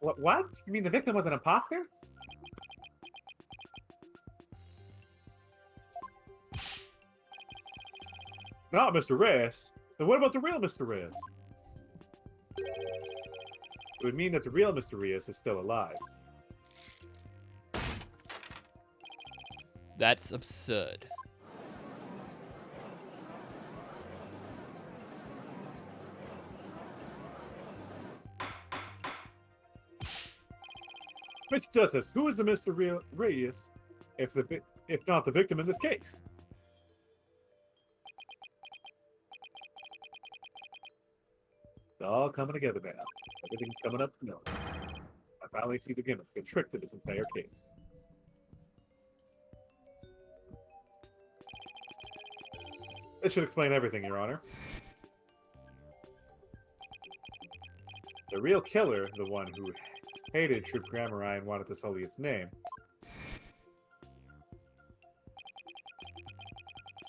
What? You mean the victim was an imposter? Not Mr. Reyes. Then what about the real Mr. Reyes? It would mean that the real Mr. Reyes is still alive. That's absurd. Mr. Justice, who is the Mr. Reyes, if not the victim in this case? It's all coming together now. Everything's coming up to notice. I finally see the gimmick, the trick to this entire case. This should explain everything, Your Honor. The real killer, the one who hated Troop GRAMARYE and wanted to sully its name.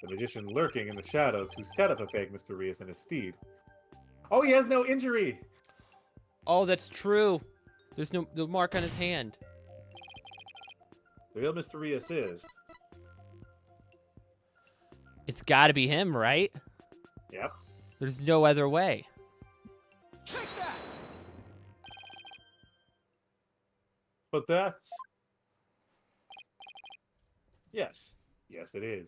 The magician lurking in the shadows who set up a fake Mr. Reyes in his steed. Oh, he has no injury! Oh, that's true. There's no mark on his hand. The real Mr. Reyes is... It's gotta be him, right? Yep. There's no other way. Take that! But that's... Yes. Yes, it is.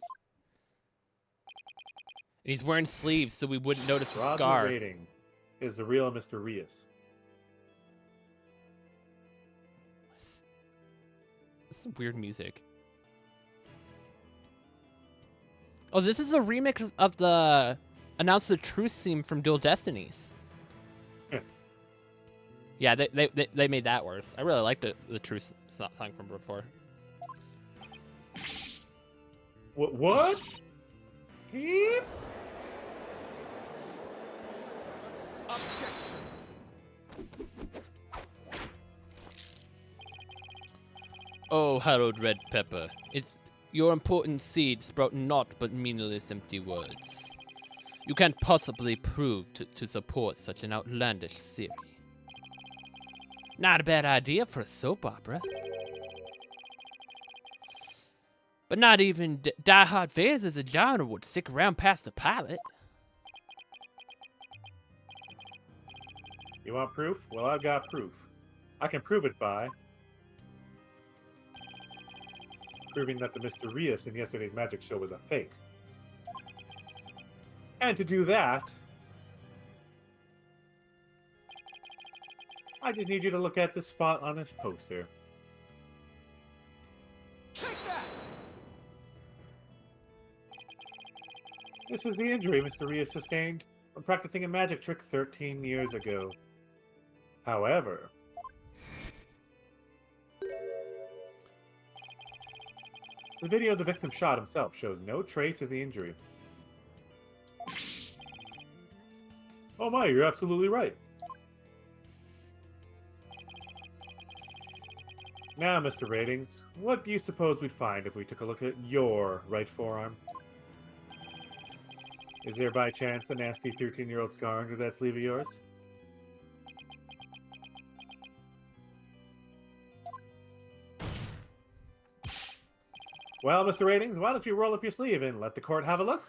And he's wearing sleeves, so we wouldn't notice the Roger scar. Rating is the real Mr. Reyes. That's some weird music. Oh, this is a remix of the Announce the Truth theme from Dual Destinies. Yeah, they made that worse. I really liked the Truth song from before. What? He? Objection! Oh, Harold Red Pepper, it's your important seed sprout naught but meaningless empty words. You can't possibly prove to support such an outlandish theory. Not a bad idea for a soap opera. But not even die-hard fans as a genre would stick around past the pilot. You want proof? Well, I've got proof. I can prove it by... proving that the Mr. Reyes in yesterday's magic show was a fake. And to do that... I just need you to look at the spot on this poster. Take that! This is the injury Mr. Reyes sustained when practicing a magic trick 13 years ago. However... the video of the victim shot himself shows no trace of the injury. Oh my, you're absolutely right. Now, Mr. Ratings, what do you suppose we'd find if we took a look at your right forearm? Is there by chance a nasty 13-year-old scar under that sleeve of yours? Well, Mr. Ratings, why don't you roll up your sleeve and let the court have a look?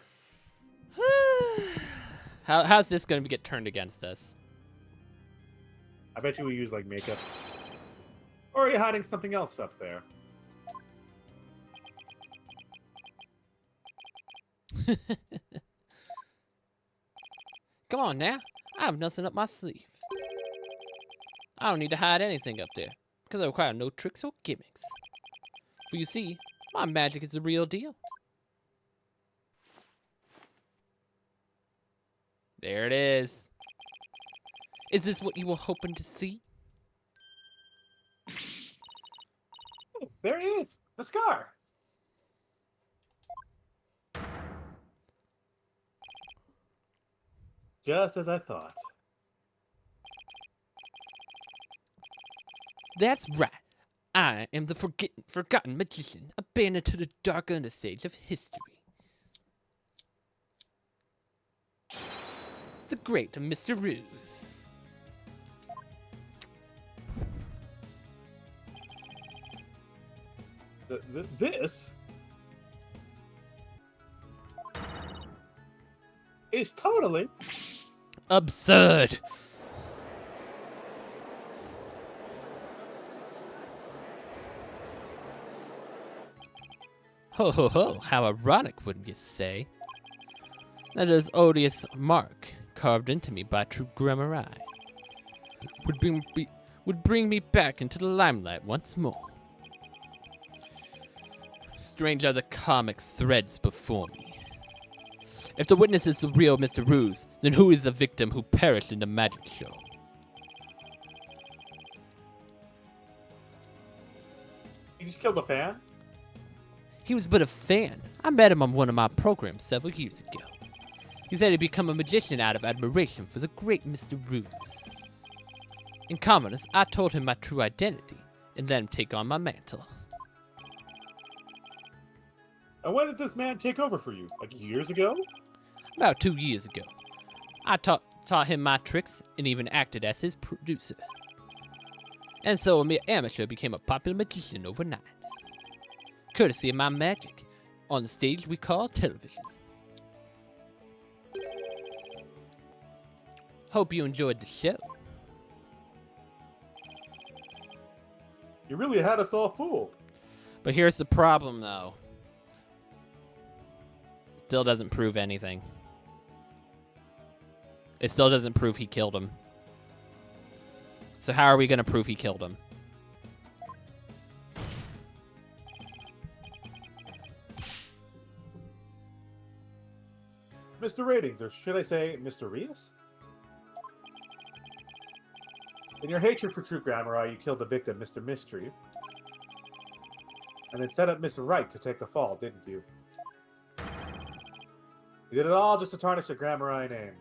How's this going to get turned against us? I bet you we use, like, makeup. Or are you hiding something else up there? Come on now. I have nothing up my sleeve. I don't need to hide anything up there, because I require no tricks or gimmicks. For you see, my magic is the real deal. There it is. Is this what you were hoping to see? Oh, there it is! The scar! Just as I thought. That's right. I am the forgotten magician, abandoned to the dark understage of history. The great Mr. Ruse. This is totally Absurd. Ho ho ho, how ironic, wouldn't you say? That is odious mark carved into me by true GRAMARYE would bring me back into the limelight once more. Strange are the comic threads before me. If the witness is the real Mr. Ruse, then who is the victim who perished in the magic show? you just killed a fan. He was but a fan. I met him on one of my programs several years ago. He said he'd become a magician out of admiration for the great Mr. Ruse. In confidence, I told him my true identity and let him take on my mantle. And when did this man take over for you? Like years ago? About 2 years ago, I taught him my tricks and even acted as his producer. And so a mere amateur became a popular magician overnight, courtesy of my magic on the stage we call television. Hope you enjoyed the show. You really had us all fooled. But here's the problem, though. Still doesn't prove anything. It still doesn't prove he killed him. So how are we going to prove he killed him? Mr. Ratings, or should I say Mr. Rias? In your hatred for true GRAMARYE, you killed the victim, Mr. Mystery. And then set up Miss Right to take the fall, didn't you? You did it all just to tarnish the GRAMARYE name.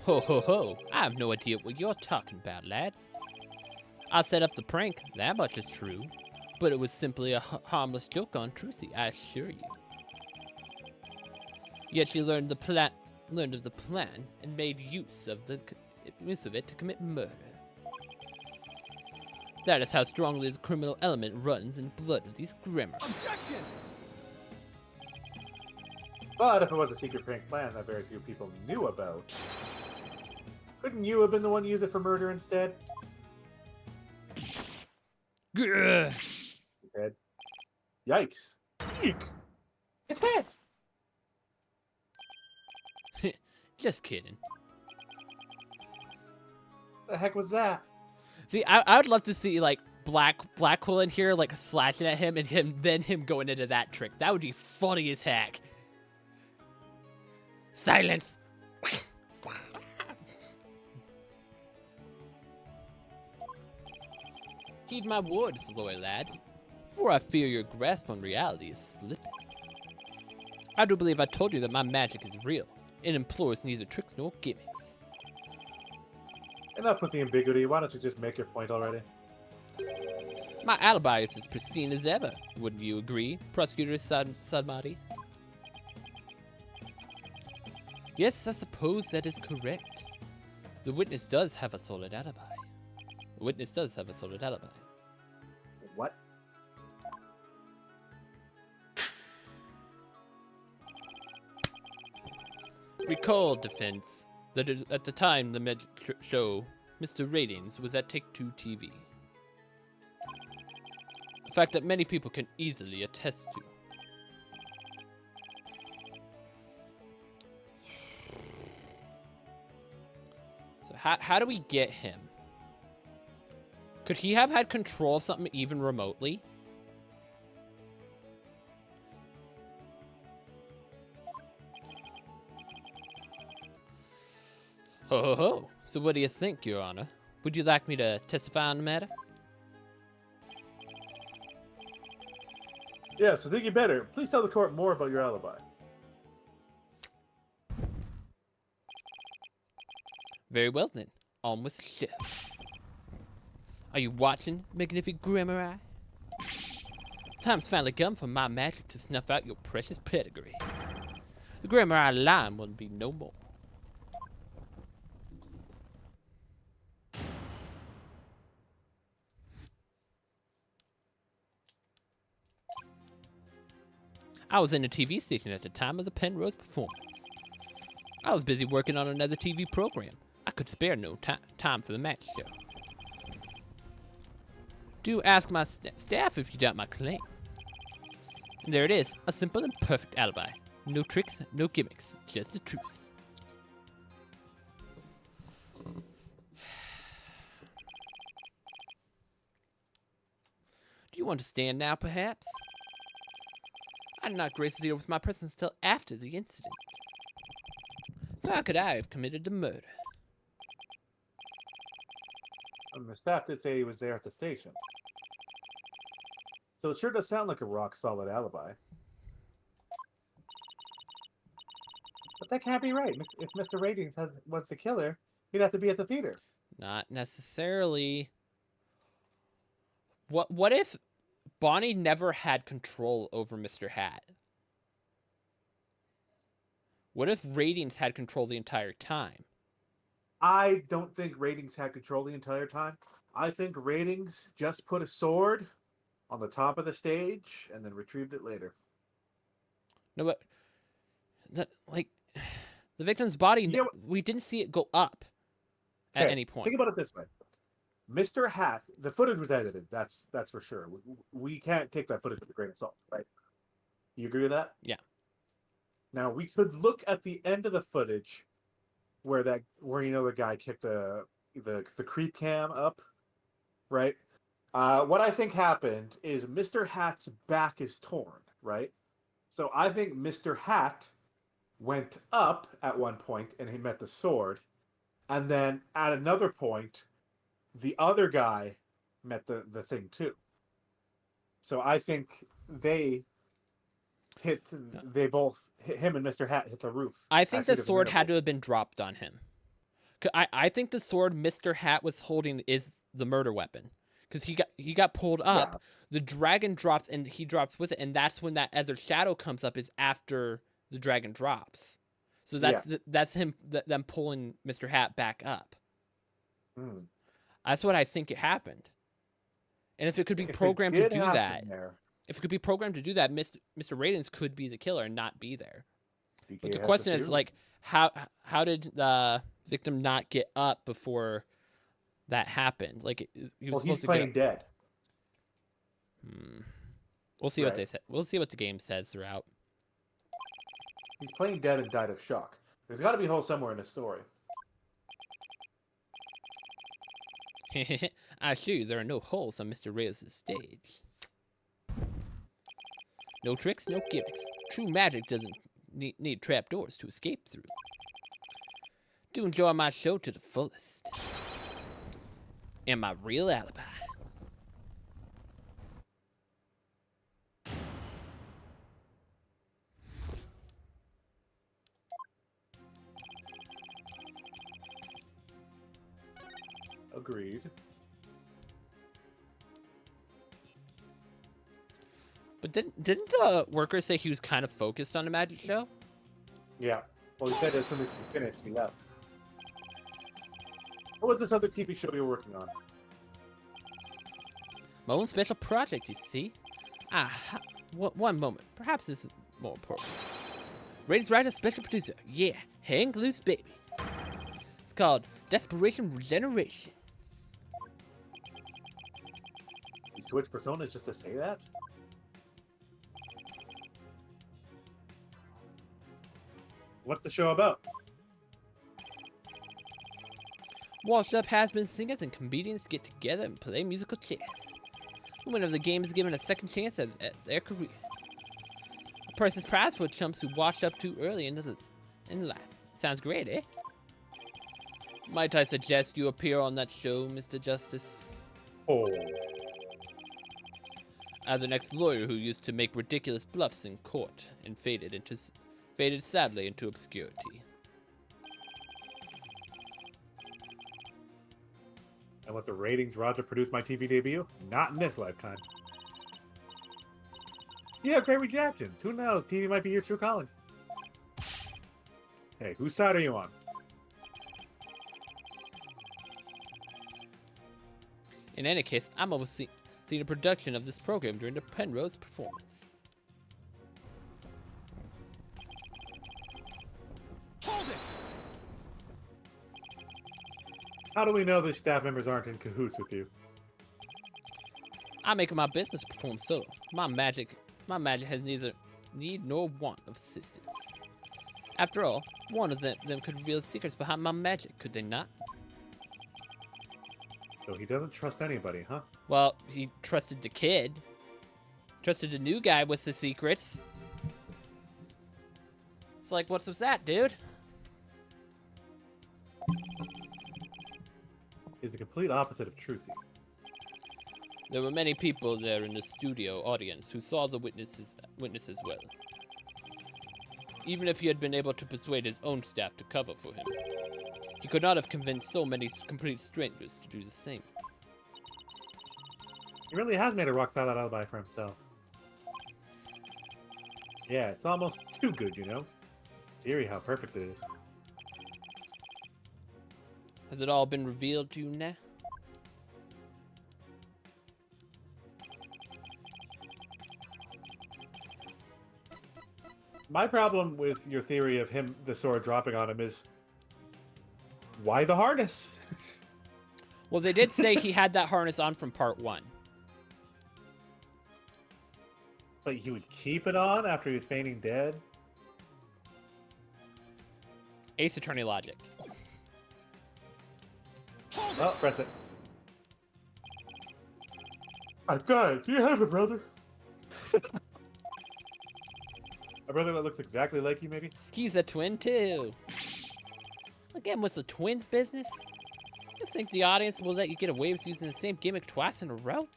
Ho ho ho, I have no idea what you're talking about, lad. I set up the prank, that much is true. But it was simply a harmless joke on Trucy, I assure you. Yet she learned of the plan and made use of it to commit murder. That is how strongly the criminal element runs in blood of these GRAMARYE. Objection! But if it was a secret prank plan that very few people knew about, couldn't you have been the one to use it for murder instead? Grr. His head. Yikes. Eek! His head! Just kidding. The heck was that? See, I would love to see like Black Hole in here like slashing at him and him going into that trick. That would be funny as heck. Silence. Heed my words, loyal lad, for I fear your grasp on reality is slipping. I do believe I told you that my magic is real. It implores neither tricks nor gimmicks. Enough with the ambiguity. Why don't you just make your point already? My alibi is as pristine as ever. Wouldn't you agree, Prosecutor Sadmati? Yes, I suppose that is correct. The witness does have a solid alibi. The witness does have a solid alibi. What? Recall, defense, that at the time the magic show, Mr. Ratings was at Take-Two TV. A fact that many people can easily attest to. So how do we get him? Could he have had control of something even remotely? Ho ho ho. So what do you think, Your Honor? Would you like me to testify on the matter? Yeah, so think you better. Please tell the court more about your alibi. Very well then. On with the show. Are you watching, Magnificent GRAMARYE? Time's finally come for my magic to snuff out your precious pedigree. The GRAMARYE line will be no more. I was in a TV station at the time of the Penrose performance. I was busy working on another TV program. I could spare no time for the match show. Do ask my staff if you doubt my claim. And there it is, a simple and perfect alibi. No tricks, no gimmicks, just the truth. Do you understand now, perhaps? I did not grace you with my presence till after the incident. So how could I have committed the murder? The staff did say he was there at the station. So it sure does sound like a rock-solid alibi. But that can't be right. If Mr. Ratings was the killer, he'd have to be at the theater. Not necessarily. What if Bonnie never had control over Mr. Hat? What if Ratings had control the entire time? I don't think Ratings had control the entire time. I think Ratings just put a sword on the top of the stage and then retrieved it later. No, but the victim's body, Yeah, we didn't see it go up at any point. Think about it this way. Mr. Hat, the footage was edited. That's for sure. We can't take that footage with a grain of salt, right? You agree with that? Yeah. Now we could look at the end of the footage where the guy kicked the creep cam up, right? What I think happened is Mr. Hat's back is torn, right? So I think Mr. Hat went up at one point and he met the sword, and then at another point, the other guy met the thing too. So I think him and Mr. Hat hit the roof. I think the sword had to have been dropped on him. I think the sword Mr. Hat was holding is the murder weapon. Because he got pulled up, yeah. The dragon drops and he drops with it, and that's when that other shadow comes up is after the dragon drops. So that's them pulling Mr. Hat back up. Mm. That's what I think it happened. And if it could be programmed to do that, if it could be programmed to do that, Mr. Ratings could be the killer and not be there. But the question is, like, how did the victim not get up before that happened? Like, he was supposed he's playing dead. We'll see what they say. We'll see what the game says throughout. He's playing dead and died of shock. There's got to be a hole somewhere in the story. I assure you, there are no holes on Mr. Reyes' stage. No tricks, no gimmicks. True magic doesn't need trapdoors to escape through. Do enjoy my show to the fullest. And my real alibi. Agreed. But didn't the worker say he was kind of focused on the magic show? Yeah. Well, he said as soon as he finished, he left. What was this other TV show you were working on? My own special project, you see. One moment. Perhaps this is more important. Ratings writer, special producer. Yeah, hang loose, baby. It's called Desperation Regeneration. You switch personas just to say that? What's the show about? Washed-up has-been singers and comedians get together and play musical chairs. The winner of the game is given a second chance at their career. A priceless prize for chumps who washed up too early in life. Sounds great, eh? Might I suggest you appear on that show, Mr. Justice? Oh. As an ex-lawyer who used to make ridiculous bluffs in court and faded sadly into obscurity. And with the ratings Roger produced my TV debut? Not in this lifetime. You have great reactions. Who knows? TV might be your true calling. Hey, whose side are you on? In any case, I'm overseeing the production of this program during the Penrose performance. Hold it! How do we know the staff members aren't in cahoots with you? I make it my business to perform solo. My magic has neither need nor want of assistance. After all, one of them could reveal secrets behind my magic, could they not? So he doesn't trust anybody, huh? Well, he trusted the kid. Trusted the new guy with the secrets. It's like, what's with that, dude? He's the complete opposite of Trucy. There were many people there in the studio audience who saw the witnesses well. Even if he had been able to persuade his own staff to cover for him, he could not have convinced so many complete strangers to do the same. He really has made a rock-solid alibi for himself. Yeah, it's almost too good, you know? It's eerie how perfect it is. Has it all been revealed to you now? My problem with your theory of him, the sword dropping on him, is why the harness? Well, they did say he had that harness on from part 1. But he would keep it on after he was feigning dead? Ace Attorney logic. Oh, press it. Okay, do you have a brother? A brother that looks exactly like you, maybe? He's a twin too. Again, what's the twins business? You think the audience will let you get away with using the same gimmick twice in a row?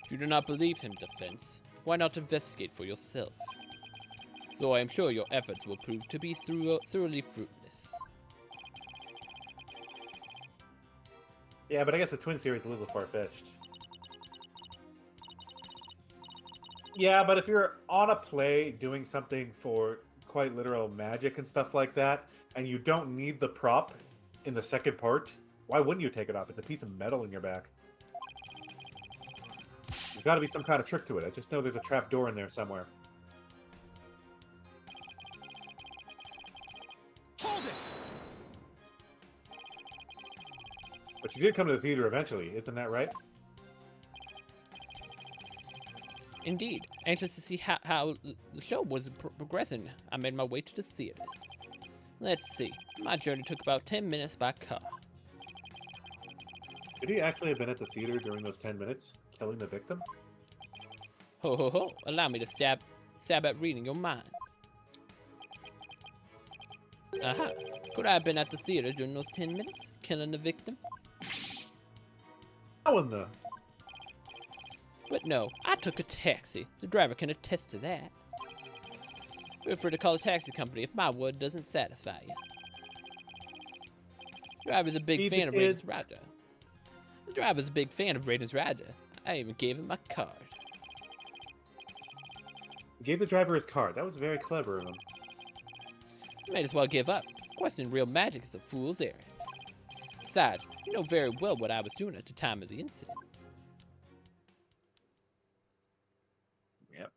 If you do not believe him, Defense, why not investigate for yourself? So I am sure your efforts will prove to be thoroughly fruitless. Yeah, but I guess the twin series is a little far-fetched. Yeah, but if you're on a play doing something for quite literal magic and stuff like that, and you don't need the prop in the second part, why wouldn't you take it off? It's a piece of metal in your back. There's got to be some kind of trick to it. I just know there's a trap door in there somewhere. Hold it! But you did come to the theater eventually, isn't that right? Indeed, anxious to see how the show was progressing, I made my way to the theater. Let's see, my journey took about 10 minutes by car. Could he actually have been at the theater during those 10 minutes, killing the victim? Ho ho ho, allow me to stab at reading your mind. Aha, could I have been at the theater during those 10 minutes, killing the victim? How in the... But no, I took a taxi. The driver can attest to that. Feel free to call a taxi company if my word doesn't satisfy you. The driver's a big Feed the fan of Raiden's kids. Raja. The driver's a big fan of Raiden's Raja. I even gave him my card. He gave the driver his card. That was very clever of him. Might as well give up. Questioning real magic is a fool's errand. Besides, you know very well what I was doing at the time of the incident. Yep.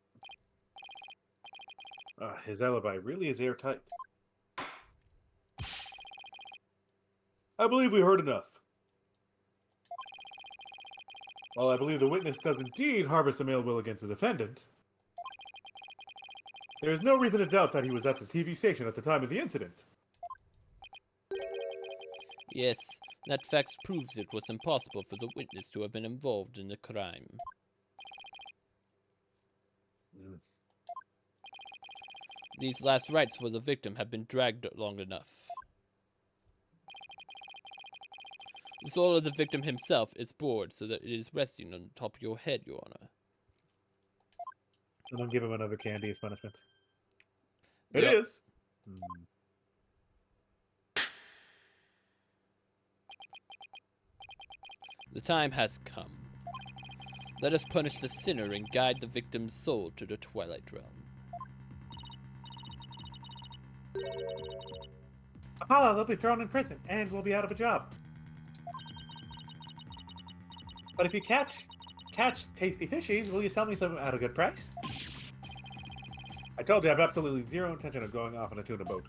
His alibi really is airtight. I believe we heard enough. While I believe the witness does indeed harbor some ill will against the defendant, there is no reason to doubt that he was at the TV station at the time of the incident. Yes, that fact proves it was impossible for the witness to have been involved in the crime. These last rites for the victim have been dragged long enough. The soul of the victim himself is bored so that it is resting on top of your head, Your Honor. And don't give him another candy as punishment. It Yep. is. The time has come. Let us punish the sinner and guide the victim's soul to the Twilight Realm. Apollo, they'll be thrown in prison, and we'll be out of a job. But if you catch tasty fishies, will you sell me some at a good price? I told you I have absolutely zero intention of going off on a tuna boat.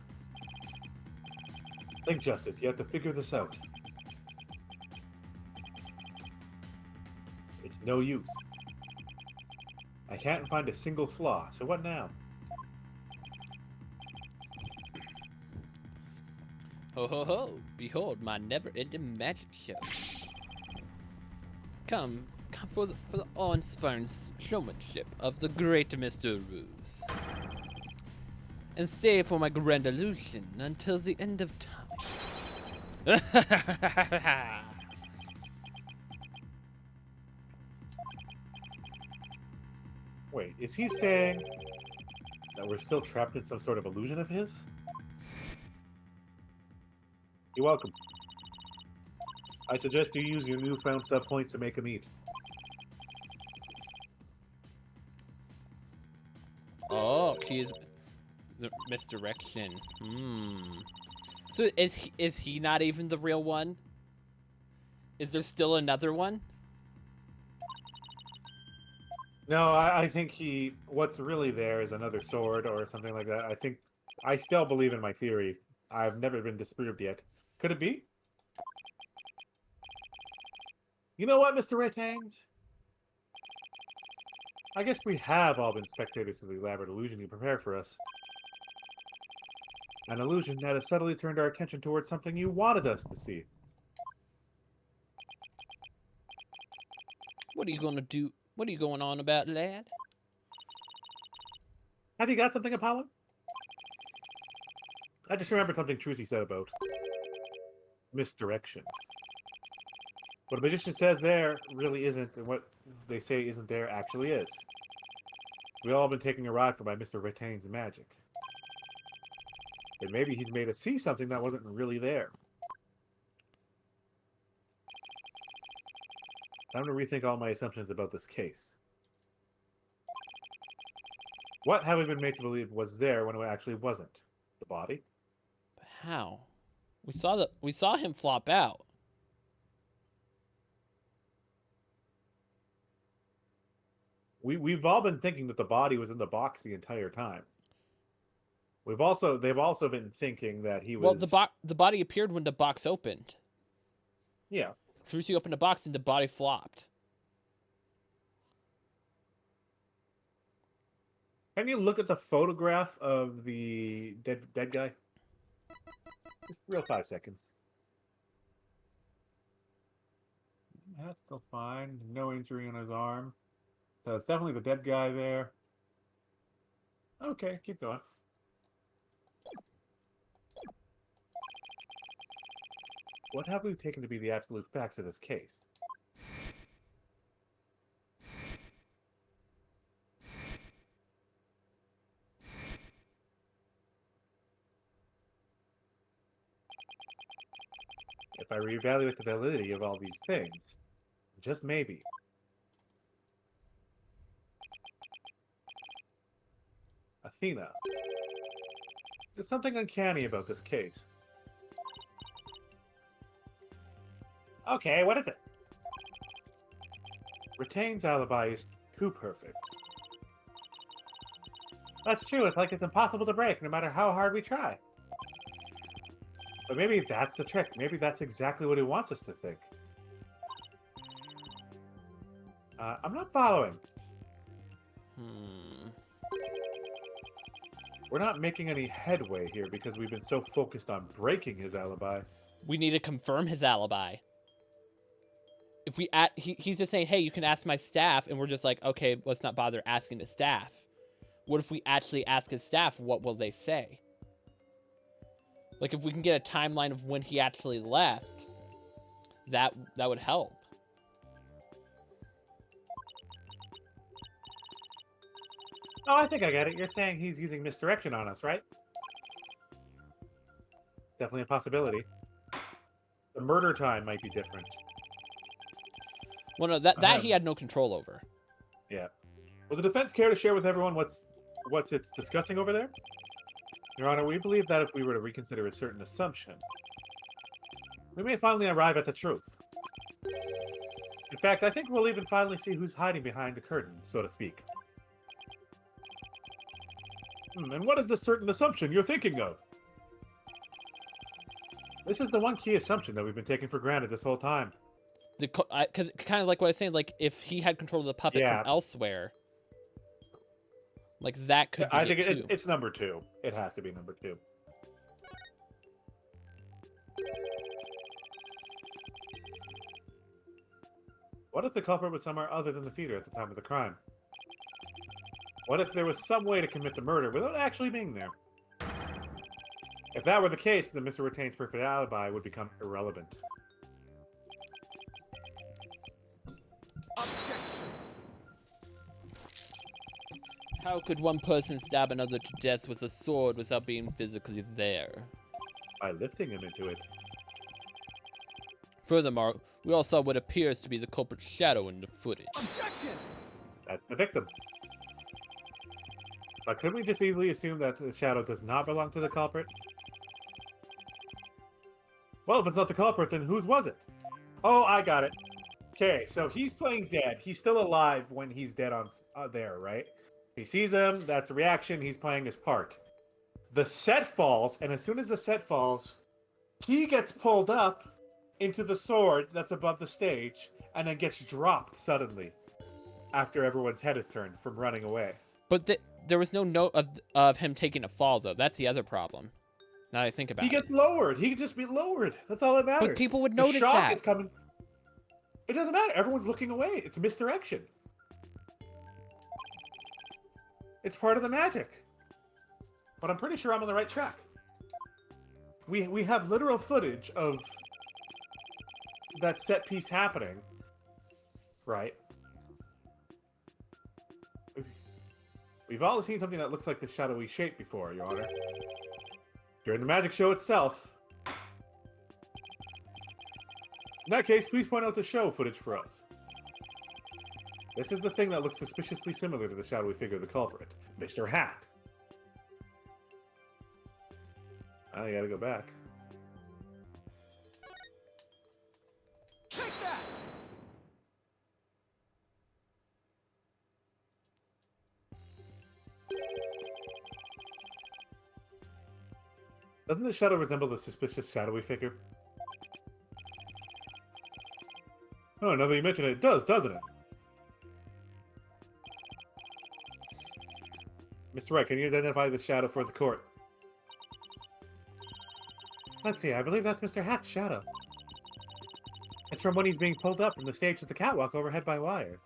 Think, Justice, you have to figure this out. It's no use. I can't find a single flaw, so what now? Ho ho ho! Behold my never-ending magic show. Come for the unspoiled showmanship of the great Mr. Ruse. And stay for my grand illusion until the end of time. Wait, is he saying that we're still trapped in some sort of illusion of his? You're welcome. I suggest you use your newfound sub points to make him eat. Oh, he is the misdirection. So is he not even the real one? Is there still another one? No, I think what's really there is another sword or something like that. I still believe in my theory. I've never been disproved yet. Could it be? You know what, Mr. Retangs? I guess we have all been spectators to the elaborate illusion you prepared for us. An illusion that has subtly turned our attention towards something you wanted us to see. What are you gonna do? What are you going on about, lad? Have you got something, Apollo? I just remembered something Trucy said about misdirection. What a magician says there really isn't, and what they say isn't there actually is. We've all been taking a ride by Mr. Retain's magic. And maybe he's made us see something that wasn't really there. Time to rethink all my assumptions about this case. What have we been made to believe was there when it actually wasn't? The body? But how? We saw him flop out. We've all been thinking that the body was in the box the entire time. They've also been thinking that he was. Well, the body appeared when the box opened. Yeah. Trucy opened the box and the body flopped. Can you look at the photograph of the dead guy? Just real 5 seconds. That's still fine. No injury on his arm. So it's definitely the dead guy there. Okay, keep going. What have we taken to be the absolute facts of this case? If I reevaluate the validity of all these things, just maybe, Athena, there's something uncanny about this case. Okay, what is it? Retain's alibi is too perfect. That's true, it's like it's impossible to break, no matter how hard we try. But maybe that's the trick. Maybe that's exactly what he wants us to think. I'm not following. We're not making any headway here because we've been so focused on breaking his alibi. We need to confirm his alibi. If he's just saying, hey, you can ask my staff, and we're just like, okay, let's not bother asking the staff. What if we actually ask his staff, what will they say? Like, if we can get a timeline of when he actually left, that would help. Oh, I think I get it. You're saying he's using misdirection on us, right? Definitely a possibility. The murder time might be different. Well, no, that he had no control over. Yeah. Will the defense care to share with everyone what's it's discussing over there? Your Honor, we believe that if we were to reconsider a certain assumption, we may finally arrive at the truth. In fact, I think we'll even finally see who's hiding behind the curtain, so to speak. And what is the certain assumption you're thinking of? This is the one key assumption that we've been taking for granted this whole time. Because kind of like what I was saying, like if he had control of the puppet from Yeah. elsewhere, like that could be I think it too. it's number 2. It has to be number 2. What if the culprit was somewhere other than the theater at the time of the crime? What if there was some way to commit the murder without actually being there? If that were the case, then Mr. Retain's perfect alibi would become irrelevant. Objection. How could one person stab another to death with a sword without being physically there? By lifting him into it. Furthermore, we all saw what appears to be the culprit's shadow in the footage. Objection. That's the victim. But could we just easily assume that the shadow does not belong to the culprit? Well, if it's not the culprit, then whose was it? Oh, I got it. Okay, so he's playing dead. He's still alive when he's dead on there, right? He sees him. That's a reaction. He's playing his part. The set falls, and as soon as the set falls, he gets pulled up into the sword that's above the stage, and then gets dropped suddenly after everyone's head is turned from running away. But there was no note of him taking a fall, though. That's the other problem. Now that I think about it. He gets lowered. He can just be lowered. That's all that matters. But people would The notice shock that. is coming. It doesn't matter. Everyone's looking away. It's misdirection. It's part of the magic. But I'm pretty sure I'm on the right track. We have literal footage of that set piece happening, right? We've all seen something that looks like the shadowy shape before, Your Honor. During the magic show itself. In that case, please point out the show footage for us. This is the thing that looks suspiciously similar to the shadowy figure of the culprit, Mr. Hat. I gotta go back. Take that. Doesn't the shadow resemble the suspicious shadowy figure? Oh, now that you mention it, it does, doesn't it? Mr. Wright, can you identify the shadow for the court? Let's see, I believe that's Mr. Hat's shadow. It's from when he's being pulled up from the stage to the catwalk overhead by wire.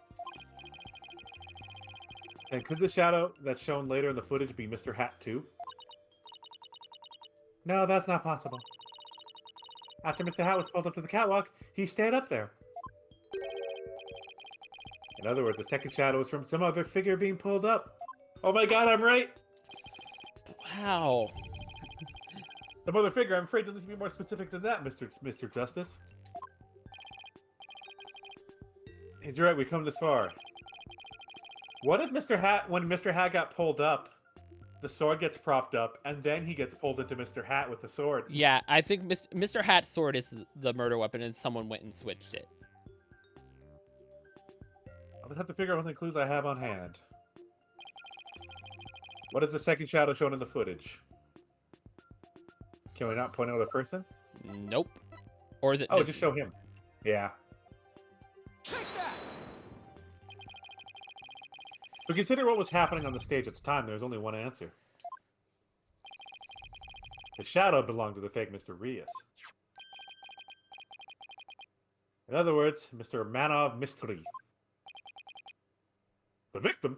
And could the shadow that's shown later in the footage be Mr. Hat too? No, that's not possible. After Mr. Hat was pulled up to the catwalk, he stayed up there. In other words, the second shadow is from some other figure being pulled up. Oh my god, I'm right! Wow. Some other figure. I'm afraid to be more specific than that, Mr. Justice. He's right, we come this far. What if when Mr. Hat got pulled up, the sword gets propped up, and then he gets pulled into Mr. Hat with the sword? Yeah, I think Mr. Hat's sword is the murder weapon, and someone went and switched it. I'll just have to figure out what the clues I have on hand. What is the second shadow shown in the footage? Can we not point out a person? Nope. Or is it? Oh, missing? just show him. Yeah. Take that. But consider what was happening on the stage at the time. There's only one answer. The shadow belonged to the fake Mr. Rias. In other words, Mr. Manov Mystery. The victim?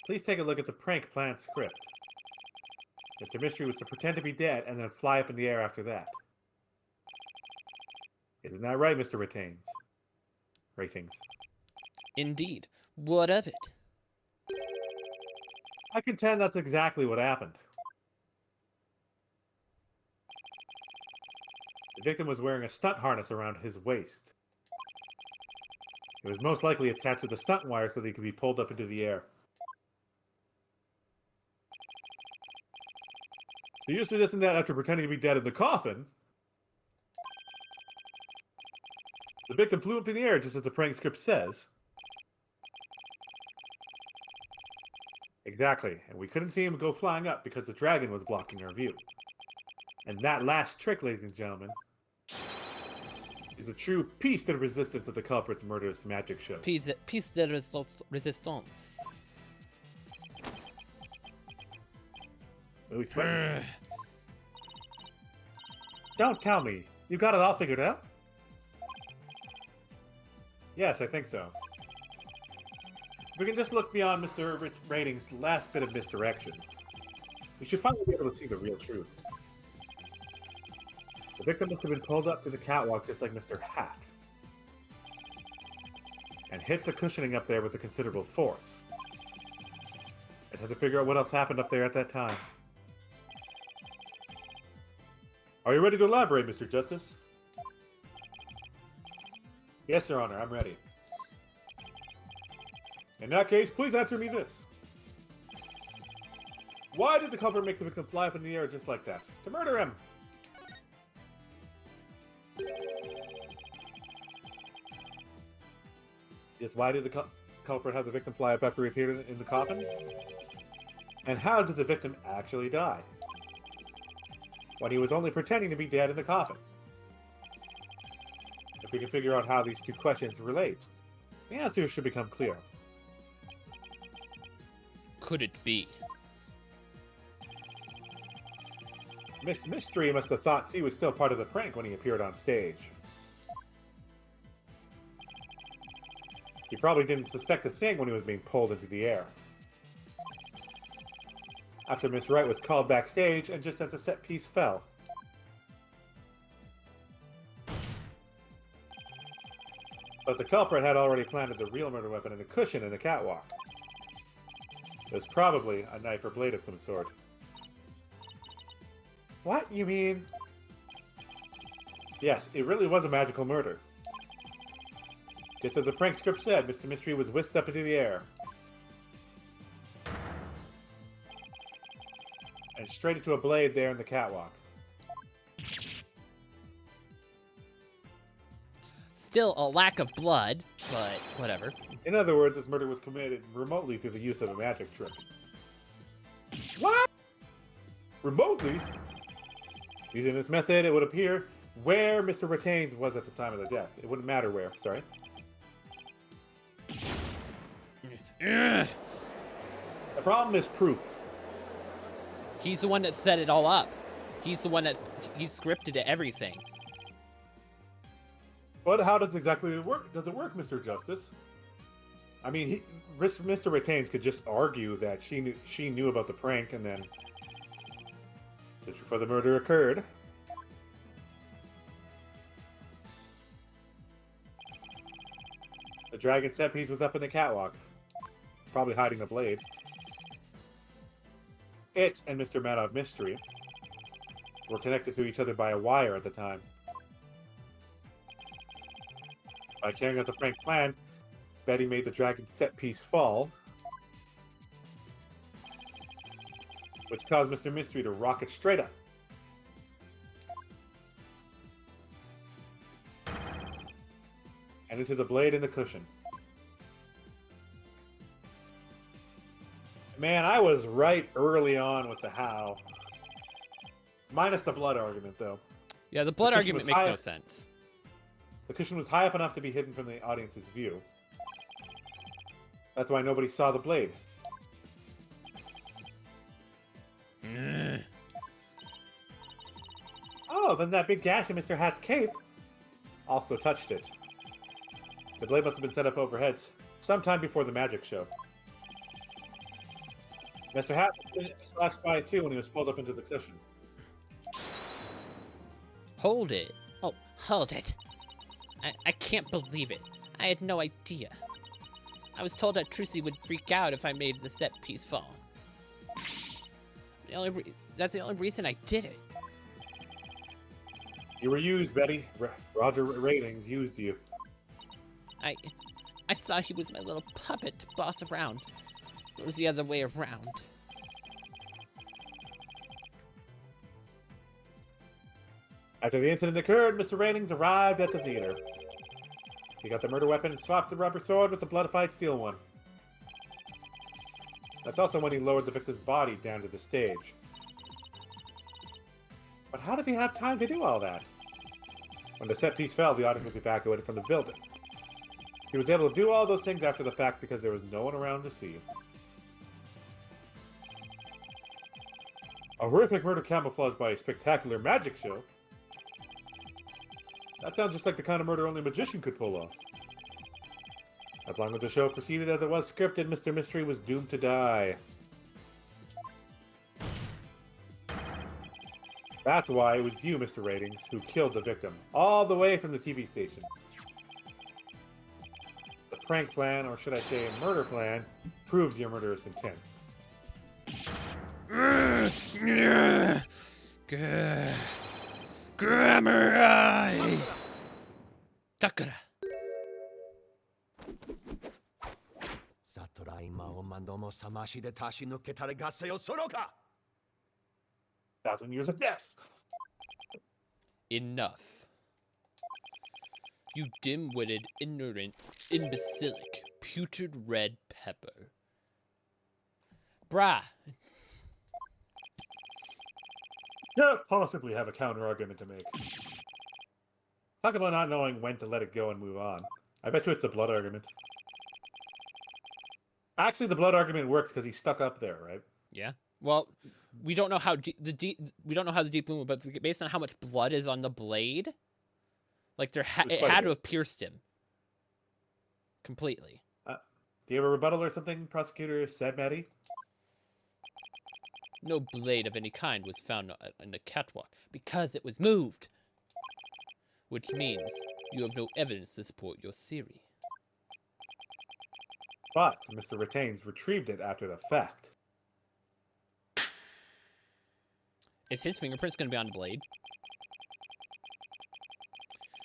Please take a look at the prank plan script. Mr. Mystery was to pretend to be dead and then fly up in the air after that. Isn't that right, Mr. Ratings? Indeed. What of it? I contend that's exactly what happened. The victim was wearing a stunt harness around his waist. It was most likely attached to the stunt wire so that he could be pulled up into the air. So you're suggesting that after pretending to be dead in the coffin, the victim flew up in the air just as the prank script says. Exactly, and we couldn't see him go flying up because the dragon was blocking our view. And that last trick, ladies and gentlemen, is a true piece to the resistance of the culprit's murderous magic show. Piece de resistance. Oh, he's sweating. Don't tell me. You got it all figured out? Yes, I think so. If we can just look beyond Mr. Rating's last bit of misdirection, we should finally be able to see the real truth. The victim must have been pulled up to the catwalk just like Mr. Hat, and hit the cushioning up there with a considerable force. I'd have to figure out what else happened up there at that time. Are you ready to elaborate, Mr. Justice? Yes, Your Honor, I'm ready. In that case, please answer me this. Why did the culprit make the victim fly up in the air just like that? To murder him! Yes, why did the culprit have the victim fly up after he appeared in the coffin? And how did the victim actually die? When he was only pretending to be dead in the coffin? If we can figure out how these two questions relate, the answer should become clear. Could it be? Miss Mystery must have thought he was still part of the prank when he appeared on stage. He probably didn't suspect a thing when he was being pulled into the air. After Miss Wright was called backstage and just as the set piece fell. But the culprit had already planted the real murder weapon in a cushion in the catwalk. It was probably a knife or blade of some sort. What? You mean? Yes, it really was a magical murder. Just as the prank script said, Mr. Mystery was whisked up into the air. And straight into a blade there in the catwalk. Still a lack of blood, but whatever. In other words, this murder was committed remotely through the use of a magic trick. What? Remotely? Using this method, it would appear where Mr. Retains was at the time of the death. It wouldn't matter where, sorry. Ugh. The problem is proof. He's the one that set it all up. He's the one that he scripted everything. But how does exactly it work? Does it work, Mr. Justice? I mean, Mr. Retains could just argue that she knew about the prank, and then just before the murder occurred, the dragon set piece was up in the catwalk, probably hiding the blade. It and Mr. Man of Mystery were connected to each other by a wire at the time. By carrying out the prank plan, Betty made the dragon set piece fall, which caused Mr. Mystery to rocket straight up. And into the blade in the cushion. Man, I was right early on with the how. Minus the blood argument, though. Yeah, the blood The cushion argument was makes high no up. sense. The cushion was high up enough to be hidden from the audience's view. That's why nobody saw the blade. Ugh. Oh, then that big gash in Mr. Hat's cape also touched it. The blade must have been set up overhead sometime before the magic show. Mr. Hat was slashed by it too when he was pulled up into the cushion. Hold it. Oh, hold it. I can't believe it. I had no idea. I was told that Trissy would freak out if I made the set piece fall. That's the only reason I did it. You were used, Betty. Roger Ratings used you. I saw he was my little puppet to boss around. It was the other way around. After the incident occurred, Mr. Ratings arrived at the theater. He got the murder weapon and swapped the rubber sword with the bloodified steel one. That's also when he lowered the victim's body down to the stage. But how did he have time to do all that? When the set piece fell, the audience was evacuated from the building. He was able to do all those things after the fact because there was no one around to see. A horrific murder camouflaged by a spectacular magic show? That sounds just like the kind of murder only a magician could pull off. As long as the show proceeded as it was scripted, Mr. Mystery was doomed to die. That's why it was you, Mr. Ratings, who killed the victim, all the way from the TV station. The prank plan, or should I say murder plan, proves your murderous intent. GRAMARYE! Takara! さとら今おまどもさましでたし抜けたれがせよそろか 1,000 years of death. Enough. You dim-witted, ignorant, imbecilic, putrid red pepper. Brah. Can't possibly have a counter-argument to make. Talk about not knowing when to let it go and move on. I bet you it's the blood argument. Actually, the blood argument works because he's stuck up there, right? Yeah. Well, we don't know how we don't know how the deep wound, but based on how much blood is on the blade, like it had to have pierced him completely. Do you have a rebuttal or something, prosecutor said, Maddie? No blade of any kind was found on the catwalk because it was moved, which means you have no evidence to support your theory. But Mr. Retains retrieved it after the fact. Is his fingerprints going to be on the blade?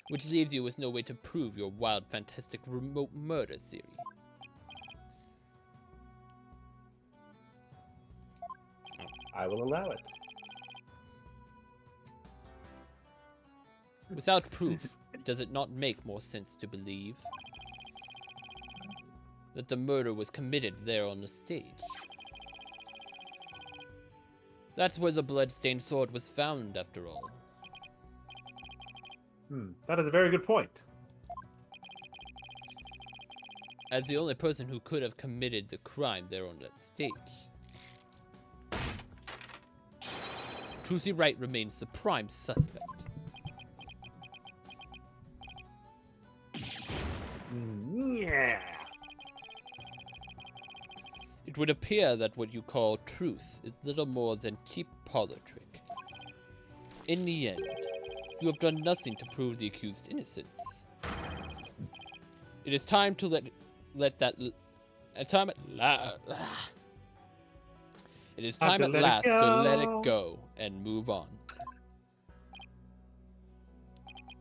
Which leaves you with no way to prove your wild, fantastic remote murder theory. I will allow it. Without proof, does it not make more sense to believe that the murder was committed there on the stage? That's where the blood-stained sword was found, after all. That is a very good point. As the only person who could have committed the crime there on that stage. Trucy Wright remains the prime suspect. Yeah. It would appear that what you call truth is little more than cheap parlor trick. In the end, you have done nothing to prove the accused innocence. It is time to let at last to let it go and move on.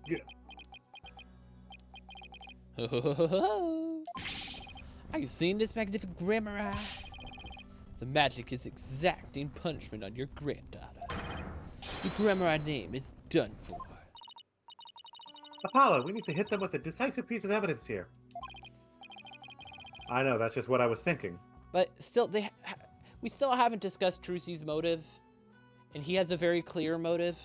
Yeah. Are you seeing this magnificent GRAMARYE? The magic is exacting punishment on your granddaughter. Your GRAMARYE name is done for. Apollo, we need to hit them with a decisive piece of evidence here. I know, that's just what I was thinking. But still, we still haven't discussed Trucy's motive, and he has a very clear motive.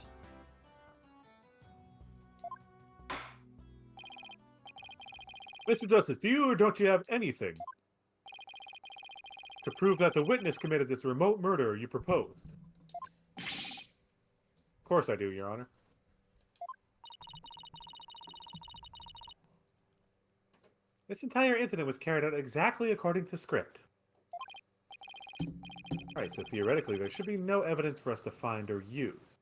Mr. Justice, do you or don't you have anything to prove that the witness committed this remote murder you proposed? Of course I do, Your Honor. This entire incident was carried out exactly according to script. Alright, so theoretically there should be no evidence for us to find or use.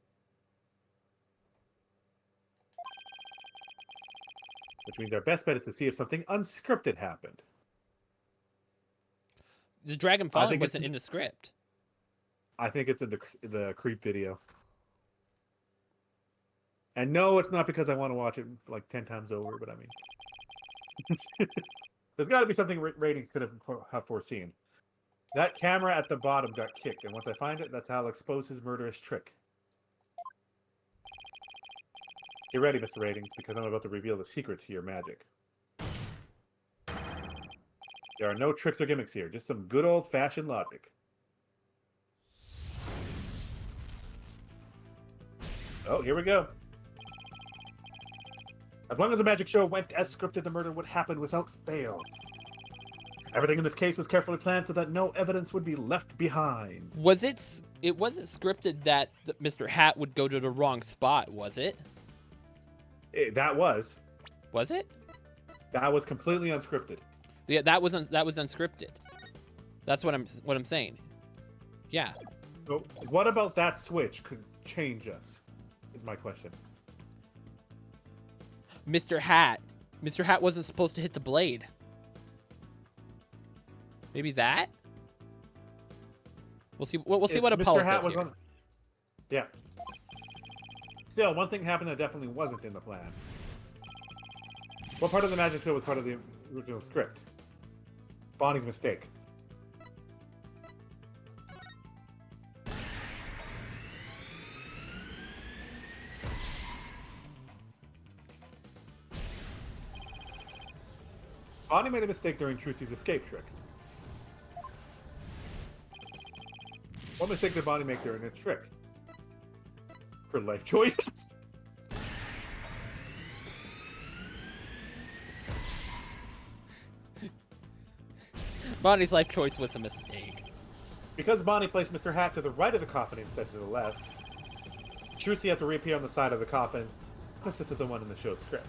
Which means our best bet is to see if something unscripted happened. The dragon falling wasn't in the script. I think it's in the creep video. And no, it's not because I want to watch it like 10 times over, but I mean... There's got to be something ratings could have foreseen. That camera at the bottom got kicked, and once I find it, that's how I'll expose his murderous trick. Get ready, Mr. Ratings, because I'm about to reveal the secret to your magic. There are no tricks or gimmicks here, just some good old-fashioned logic. Oh, here we go. As long as the magic show went as scripted, the murder would happen without fail. Everything in this case was carefully planned so that no evidence would be left behind. It wasn't scripted that Mr. Hat would go to the wrong spot, was it? That was. Was it? That was completely unscripted. Yeah, that was unscripted. That's what I'm saying. Yeah. So what about that switch could change us? Is my question. Mr. Hat wasn't supposed to hit the blade. Maybe that? We'll see. We'll see what Apollo says here. Yeah. Still, one thing happened that definitely wasn't in the plan. What part of the magic show was part of the original script? Bonnie's mistake. Bonnie made a mistake during Trucy's escape trick. What mistake did Bonnie make during her trick? Her life choices? Bonnie's life choice was a mistake. Because Bonnie placed Mr. Hat to the right of the coffin instead of the left, Trucy had to reappear on the side of the coffin, opposite to the one in the show's script.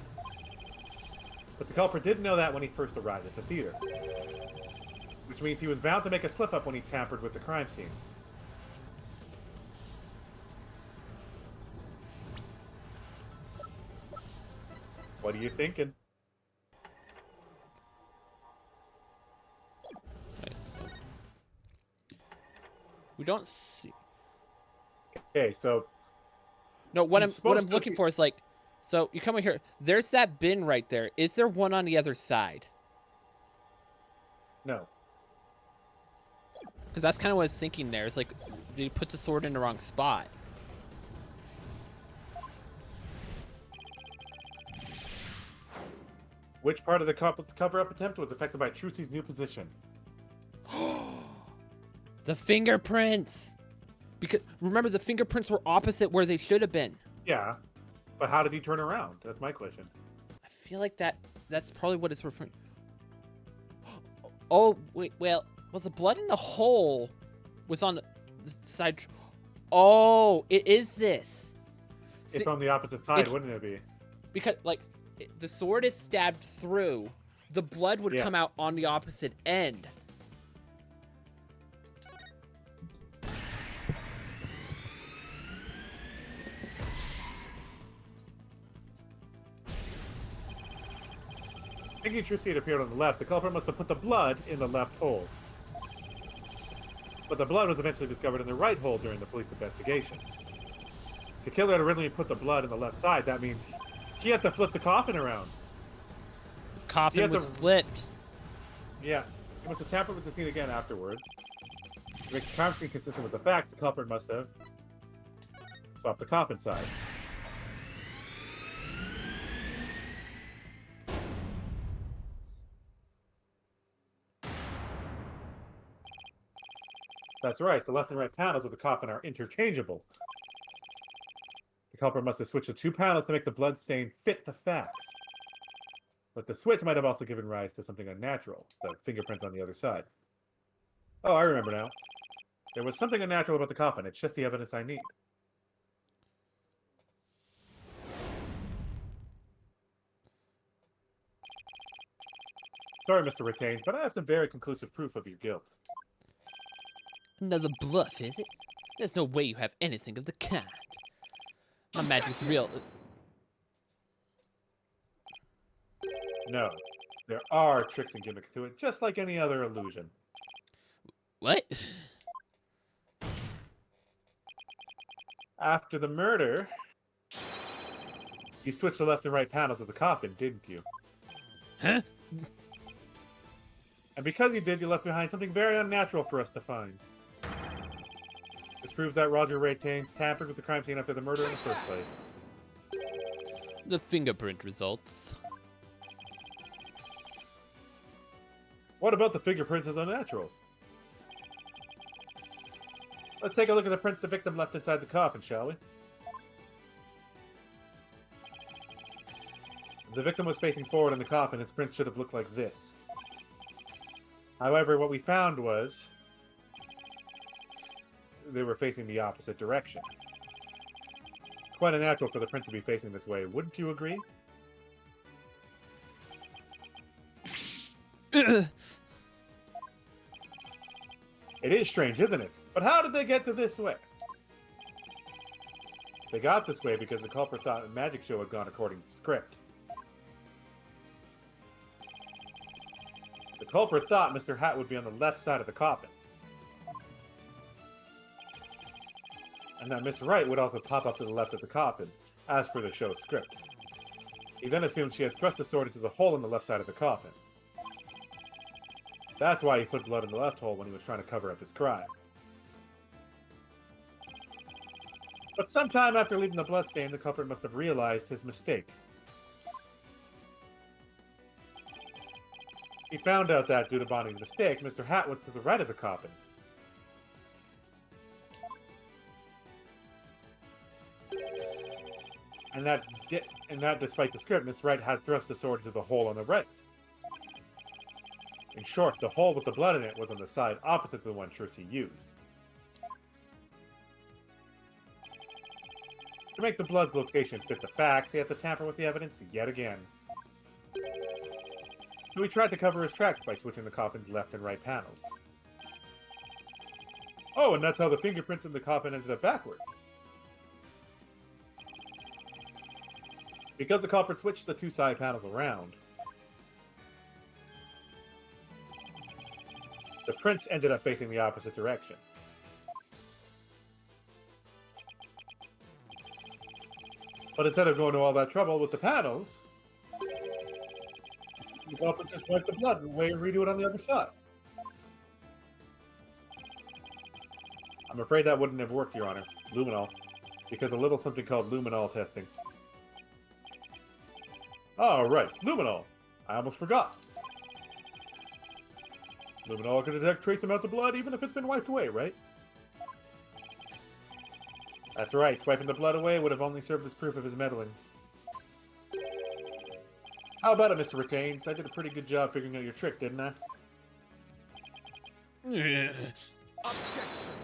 But the culprit didn't know that when he first arrived at the theater. Which means he was bound to make a slip-up when he tampered with the crime scene. What are you thinking? We don't see. Okay, so No, what I'm looking for is like, so you come over here. There's that bin right there. Is there one on the other side? no. Because that's kind of what I was thinking there. It's like, did you put the sword in the wrong spot? Which part of the cover-up attempt was affected by Trucy's new position? The fingerprints. Because remember, the fingerprints were opposite where they should have been. Yeah, but how did he turn around? That's my question. I feel like that's probably what it's referring. Oh wait, well, was the blood in the hole was on the side? Oh, it is this. It's on the opposite side, wouldn't it be? Because like the sword is stabbed through, the blood would come out on the opposite end. Thinking Trucy had appeared on the left, the culprit must have put the blood in the left hole. But the blood was eventually discovered in the right hole during the police investigation. The killer had originally put the blood in the left side. That means he had to flip the coffin around. The coffin was flipped. Yeah. He must have tampered with the scene again afterwards. To make the crime scene consistent with the facts, the culprit must have swapped the coffin side. That's right, the left and right panels of the coffin are interchangeable. The culprit must have switched the two panels to make the blood stain fit the facts. But the switch might have also given rise to something unnatural, the fingerprints on the other side. Oh, I remember now. There was something unnatural about the coffin. It's just the evidence I need. Sorry, Mr. Retained, but I have some very conclusive proof of your guilt. Another bluff, is it? There's no way you have anything of the kind. My magic's real. No, there are tricks and gimmicks to it, just like any other illusion. What? After the murder, you switched the left and right panels of the coffin, didn't you? Huh? And because you did, you left behind something very unnatural for us to find. This proves that Roger Retains tampered with the crime scene after the murder in the first place. The fingerprint results. What about the fingerprints as unnatural? Let's take a look at the prints the victim left inside the coffin, shall we? If the victim was facing forward in the coffin, his prints should have looked like this. However, what we found was they were facing the opposite direction. Quite unnatural for the prints to be facing this way, wouldn't you agree? It is strange, isn't it? But how did they get to this way? They got this way because the culprit thought the magic show had gone according to script. The culprit thought Mr. Hat would be on the left side of the coffin. And that Miss Wright would also pop up to the left of the coffin, as per the show's script. He then assumed she had thrust the sword into the hole in the left side of the coffin. That's why he put blood in the left hole when he was trying to cover up his crime. But sometime after leaving the bloodstain, the culprit must have realized his mistake. He found out that, due to Bonnie's mistake, Mr. Hat was to the right of the coffin. And that despite the script, Miss Wright had thrust the sword into the hole on the right. In short, the hole with the blood in it was on the side opposite to the one Trissy used. To make the blood's location fit the facts, he had to tamper with the evidence yet again. So he tried to cover his tracks by switching the coffin's left and right panels. Oh, and that's how the fingerprints in the coffin ended up backwards. Because the culprit switched the two side panels around, the prints ended up facing the opposite direction. But instead of going to all that trouble with the panels, the culprit just wiped the blood away and redo it on the other side. I'm afraid that wouldn't have worked, Your Honor. Luminol. Because a little something called luminol testing. Oh, right. Luminol. I almost forgot. Luminol can detect trace amounts of blood even if it's been wiped away, right? That's right. Wiping the blood away would have only served as proof of his meddling. How about it, Mr. Retains? I did a pretty good job figuring out your trick, didn't I? Objection!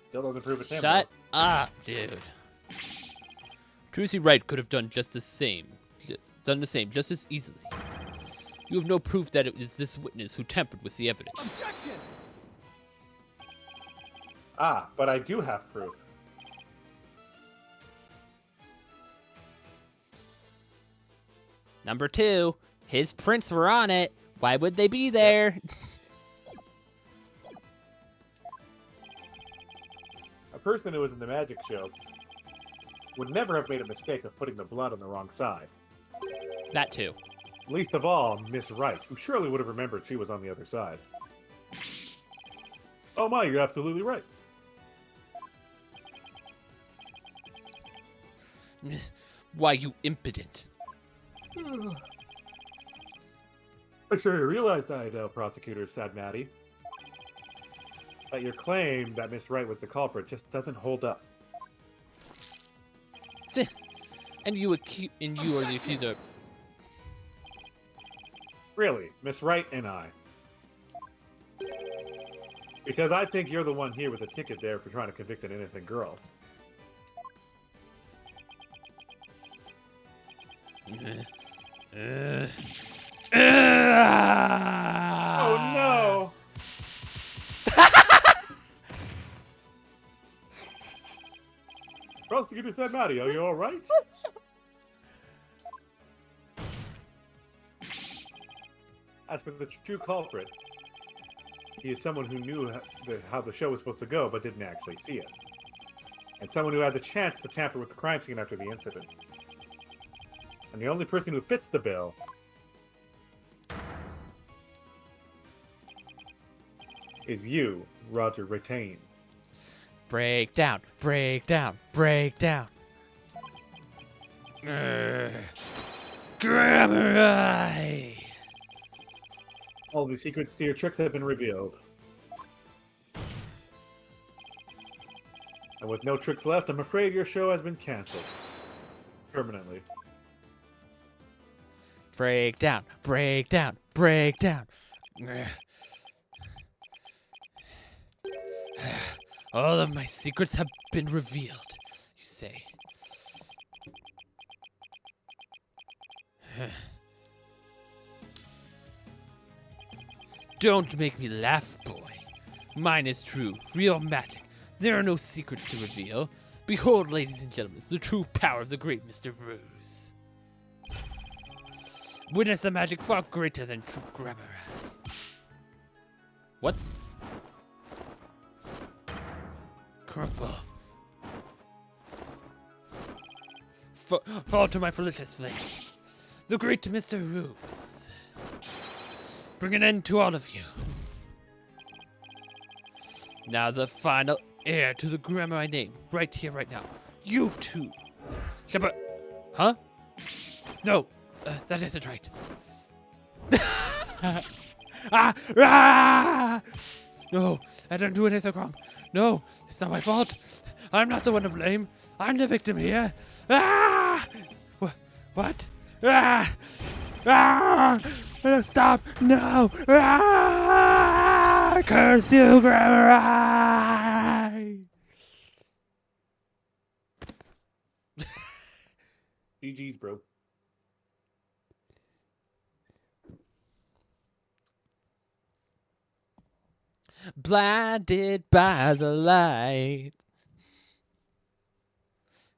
Still doesn't prove it's him. Shut up, dude. Trissy Wright could have done just the same. Just as easily. You have no proof that it was this witness who tampered with the evidence. Objection! Ah, but I do have proof. Number 2, his prints were on it. Why would they be there? A person who was in the magic show would never have made a mistake of putting the blood on the wrong side. That too. Least of all, Miss Wright, who surely would have remembered she was on the other side. Oh my, you're absolutely right. Why, you impudent. I'm sure you realize that, prosecutor, said Maddie. But your claim that Miss Wright was the culprit just doesn't hold up. And you are the accuser. Really, Miss Wright and I. Because I think you're the one here with a ticket there for trying to convict an innocent girl. Oh no! Prosecutor said, Maddie, are you alright? As for the true culprit, he is someone who knew how the show was supposed to go, but didn't actually see it. And someone who had the chance to tamper with the crime scene after the incident. And the only person who fits the bill is you, Roger Retains. Break down, break down, break down. GRAMARYE! All the secrets to your tricks have been revealed. And with no tricks left, I'm afraid your show has been cancelled. Permanently. Breakdown, breakdown, breakdown. All of my secrets have been revealed, you say. Don't make me laugh, boy. Mine is true, real magic. There are no secrets to reveal. Behold, ladies and gentlemen, the true power of the great Mr. Rose. Witness a magic far greater than true GRAMARYE. What? Crumble. Fall to my delicious flames. The great Mr. Rose. Bring an end to all of you. Now the final heir to the GRAMARYE name, right here, right now. You too. Shepard. Huh? No, that isn't right. No, I didn't do anything wrong. No, it's not my fault. I'm not the one to blame. I'm the victim here. What? Stop! No! Curse you, GRAMARYE! GG's, bro. Blinded by the light.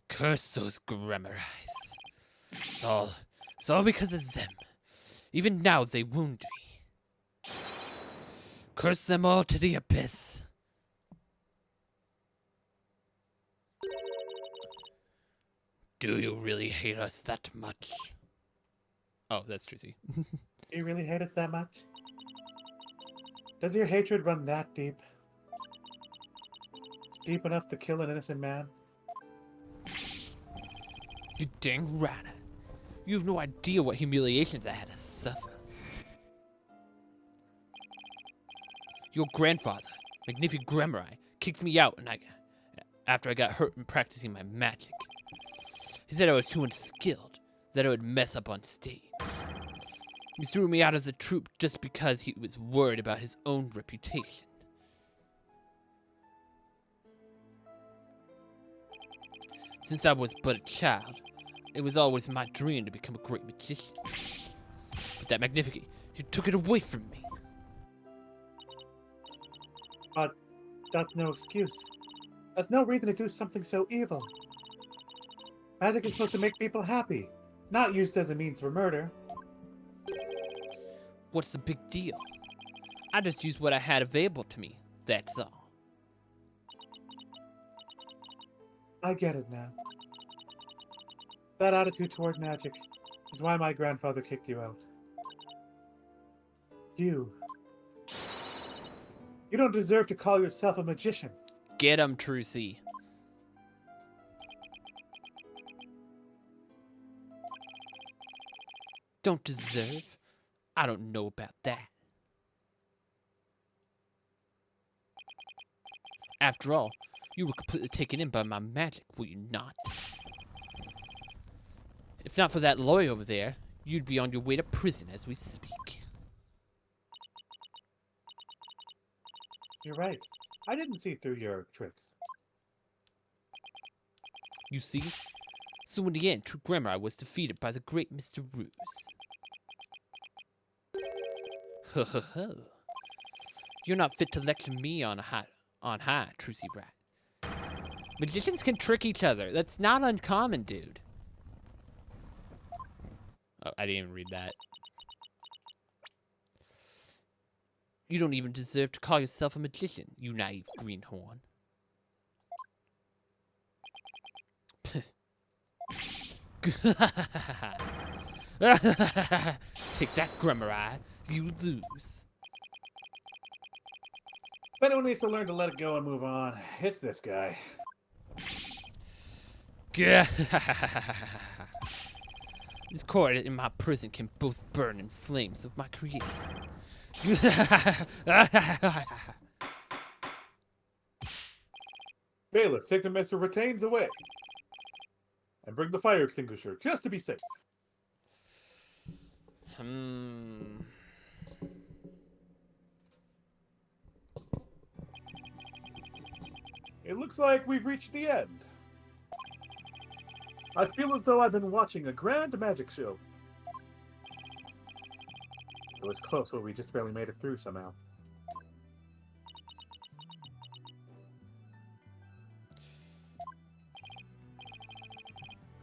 Curse those GRAMARYEs. It's all because of them. Even now they wound me. Curse them all to the abyss. Do you really hate us that much? Oh, that's Tracy. Do you really hate us that much? Does your hatred run that deep? Deep enough to kill an innocent man? You dang rat. You have no idea what humiliations I had to suffer. Your grandfather, Magnificent GRAMARYE, kicked me out after I got hurt in practicing my magic. He said I was too unskilled, that I would mess up on stage. He threw me out of the troupe just because he was worried about his own reputation. Since I was but a child, it was always my dream to become a great magician. But that Magnificent, he took it away from me. But that's no excuse. That's no reason to do something so evil. Magic is supposed to make people happy, not used as a means for murder. What's the big deal? I just used what I had available to me, that's all. I get it now. That attitude toward magic is why my grandfather kicked you out. You don't deserve to call yourself a magician. Get him, Trucy. Don't deserve? I don't know about that. After all, you were completely taken in by my magic, were you not? If not for that lawyer over there, you'd be on your way to prison as we speak. You're right. I didn't see through your tricks. You see? So in the end, true GRAMARYE was defeated by the great Mr. Ruse. Ho ho ho. You're not fit to lecture me on high, Trucy Rat. Magicians can trick each other. That's not uncommon, dude. Oh, I didn't even read that. You don't even deserve to call yourself a magician, you naive greenhorn. Take that, GRAMARYE. You lose. If anyone needs to learn to let it go and move on, it's this guy. This court in my prison can both burn in flames of my creation. Bailiff, take the Mr. Retains away. And bring the fire extinguisher, just to be safe. It looks like we've reached the end. I feel as though I've been watching a grand magic show. It was close, but we just barely made it through somehow.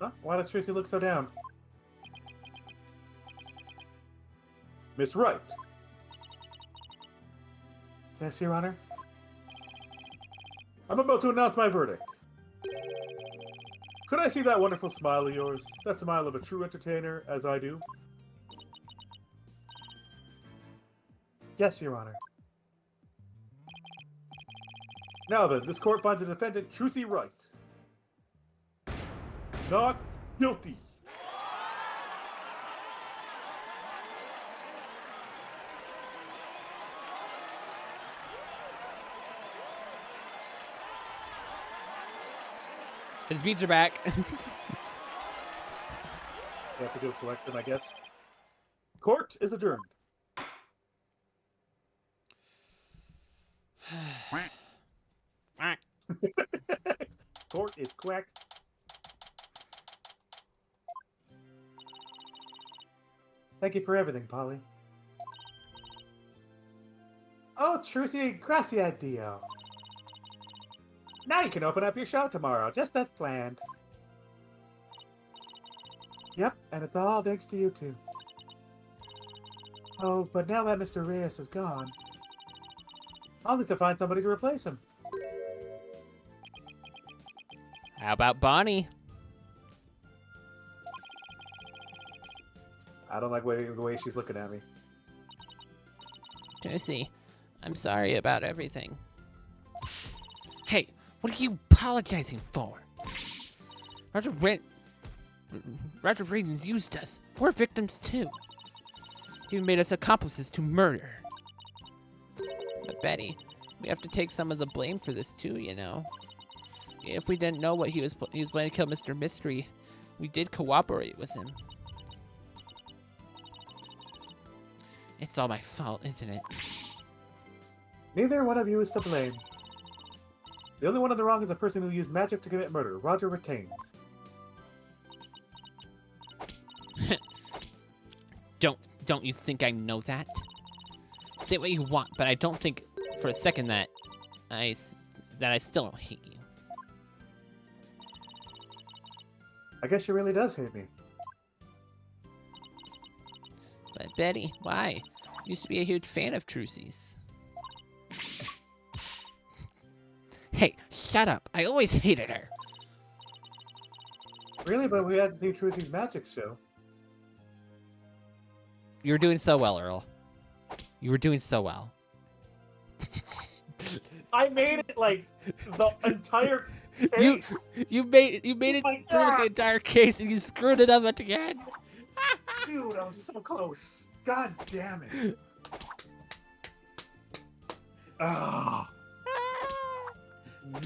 Huh? Why does Tracy look so down? Miss Wright. Yes, Your Honor? I'm about to announce my verdict. Could I see that wonderful smile of yours? That smile of a true entertainer, as I do? Yes, Your Honor. Now then, this court finds the defendant, Tracy Wright, not guilty. His beats are back. You have to go collect them, I guess. Court is adjourned. Court is quack. Thank you for everything, Polly. Oh, Trucy, gracias, Dio. Now you can open up your show tomorrow, just as planned. Yep, and it's all thanks to you two. Oh, but now that Mr. Reyes is gone, I'll need to find somebody to replace him. How about Bonnie? I don't like the way she's looking at me. Josie, I'm sorry about everything. Hey, what are you apologizing for? Roger Reagan's used us. We're victims too. He made us accomplices to murder. But Betty, we have to take some of the blame for this too, you know. If we didn't know what he was planning to kill Mr. Mystery, we did cooperate with him. It's all my fault, isn't it? Neither one of you is to blame. The only one in the wrong is a person who used magic to commit murder. Roger retains. Don't you think I know that? Say what you want, but I don't think for a second that I still don't hate you. I guess she really does hate me. But Betty, why? Used to be a huge fan of Trucy's. Hey, shut up. I always hated her. Really? But we had to see Trucy's magic show. You were doing so well, Earl. You were doing so well. I made it like the entire case. You made it through the entire case and you screwed it up again. Dude, I was so close. God damn it. Ah.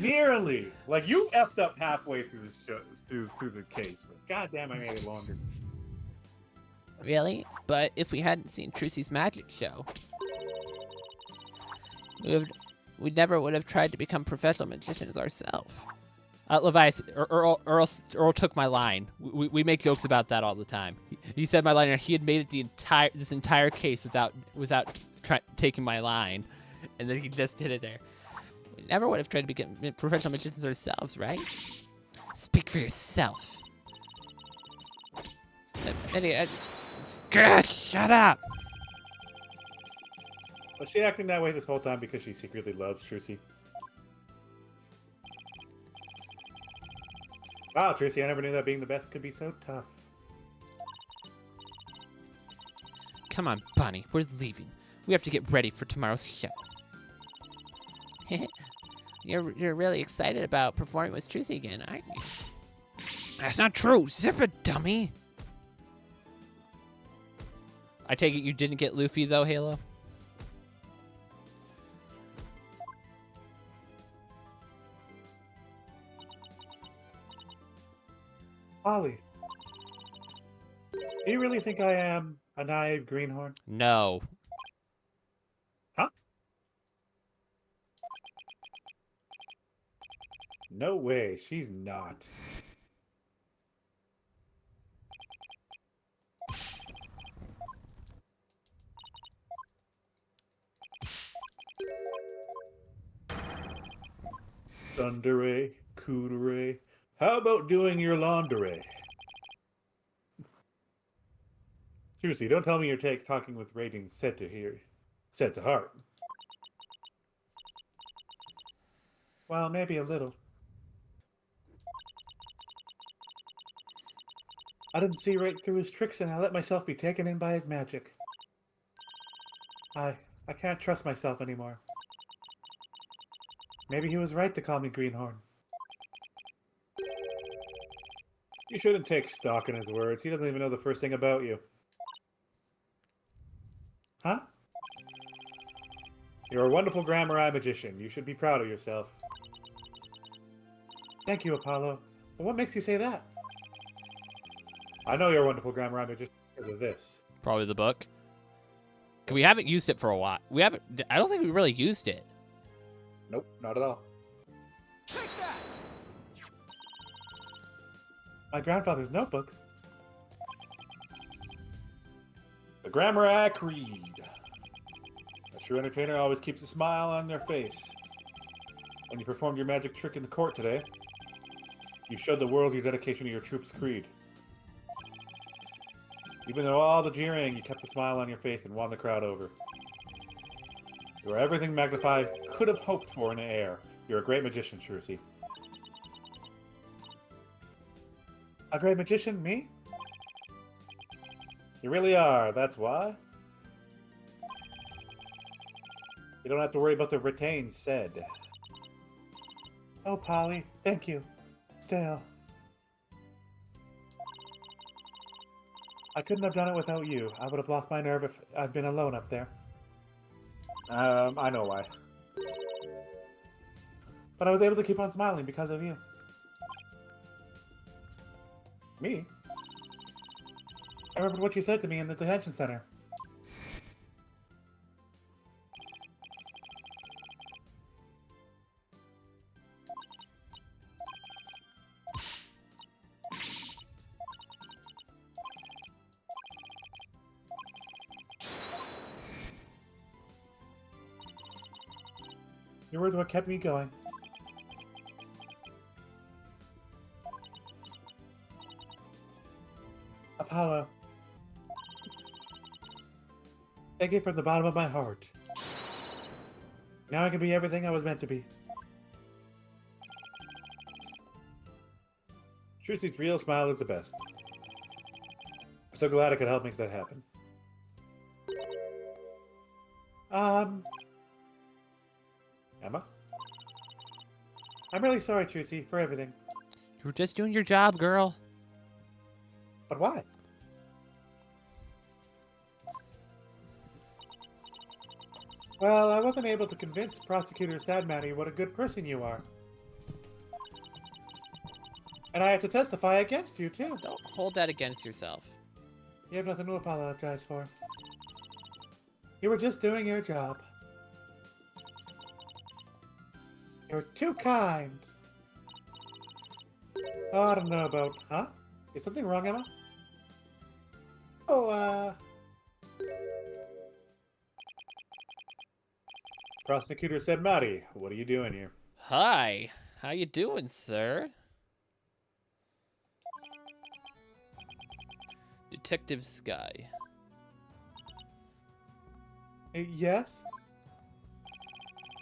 Nearly. Like, you effed up halfway through this show, through the case, but goddamn, I made it longer. Really? But if we hadn't seen Trucy's magic show, we never would have tried to become professional magicians ourselves. Levi's, Earl took my line. We make jokes about that all the time. He said my line, and he had made it this entire case without taking my line, and then he just did it there. We never would have tried to become professional magicians ourselves, right? Speak for yourself. God, shut up! Was she acting that way this whole time because she secretly loves Trucy? Wow, Trucy, I never knew that being the best could be so tough. Come on, Bonnie, we're leaving. We have to get ready for tomorrow's show. You're really excited about performing with Trucy again, aren't you? That's not true. Zip it, dummy. I take it you didn't get Luffy though, Halo? Ollie, do you really think I am a naive greenhorn? No. Huh? No way, she's not. Sundere, Kudere. How about doing your laundry? Seriously, don't tell me you're talking with ratings set to heart. Well, maybe a little. I didn't see right through his tricks and I let myself be taken in by his magic. I can't trust myself anymore. Maybe he was right to call me Greenhorn. You shouldn't take stock in his words. He doesn't even know the first thing about you. Huh? You're a wonderful GRAMARYE magician. You should be proud of yourself. Thank you, Apollo. But what makes you say that? I know you're a wonderful GRAMARYE magician because of this. Probably the book. 'Cause we haven't used it for a while. I don't think we really used it. Nope, not at all. Take that! My grandfather's notebook. The GRAMARYE Creed. A true entertainer always keeps a smile on their face. When you performed your magic trick in the court today, you showed the world your dedication to your troop's creed. Even though all the jeering, you kept a smile on your face and won the crowd over. You are everything Magnify could have hoped for in the air. You're a great magician, Shrusi. A great magician? Me? You really are, that's why. You don't have to worry about the retains said. Oh, Polly, thank you. Still. I couldn't have done it without you. I would have lost my nerve if I'd been alone up there. I know why. But I was able to keep on smiling because of you. Me? I remembered what you said to me in the detention center. Your words were what kept me going. Apollo. Thank you from the bottom of my heart. Now I can be everything I was meant to be. Shrusi's real smile is the best. I'm so glad I could help make that happen. Emma? I'm really sorry, Trucy, for everything. You were just doing your job, girl. But why? Well, I wasn't able to convince Prosecutor Sadmatty what a good person you are. And I have to testify against you, too. Don't hold that against yourself. You have nothing to apologize for. You were just doing your job. You're too kind. Oh, I don't know about... Huh? Is something wrong, Emma? Oh, Prosecutor said, Maddie, what are you doing here? Hi. How you doing, sir? Detective Sky. Yes?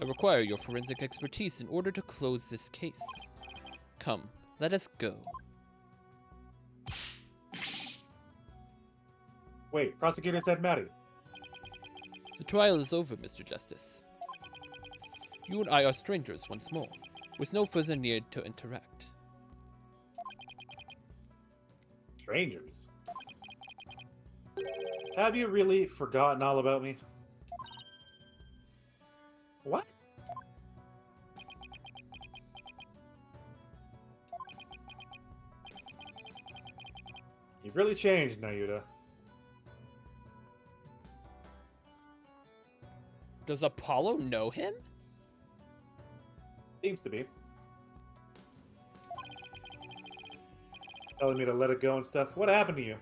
I require your forensic expertise in order to close this case. Come, let us go. Wait, Prosecutor said Maddie. The trial is over, Mr. Justice. You and I are strangers once more, with no further need to interact. Strangers? Have you really forgotten all about me? What? really changed, Nayuta. Does Apollo know him? Seems to be. Telling me to let it go and stuff. What happened to you?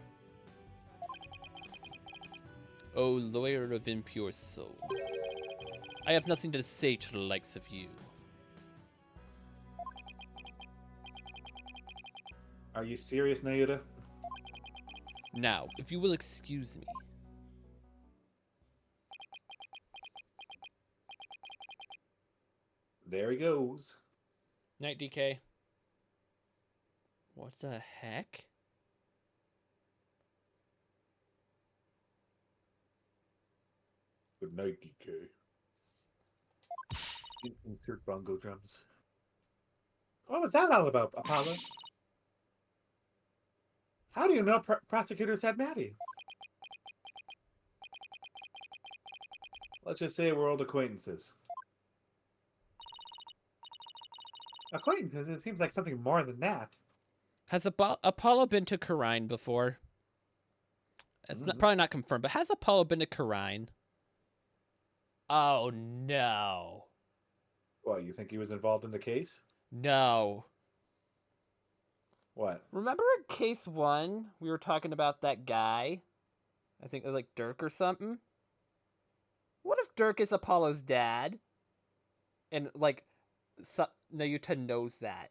Oh, lawyer of impure soul. I have nothing to say to the likes of you. Are you serious, Nayuta? Now, if you will excuse me. There he goes. Night, DK. What the heck? Good night, DK. Insert bongo drums. What was that all about, Apollo? How do you know prosecutors had Maddie? Let's just say we're old acquaintances. Acquaintances? It seems like something more than that. Has Apollo been to Karine before? It's probably not confirmed, but has Apollo been to Karine? Oh, no. What, you think he was involved in the case? No. What? Remember in case 1, we were talking about that guy? I think it was like Dirk or something? What if Dirk is Apollo's dad? And, like, Nayuta knows that.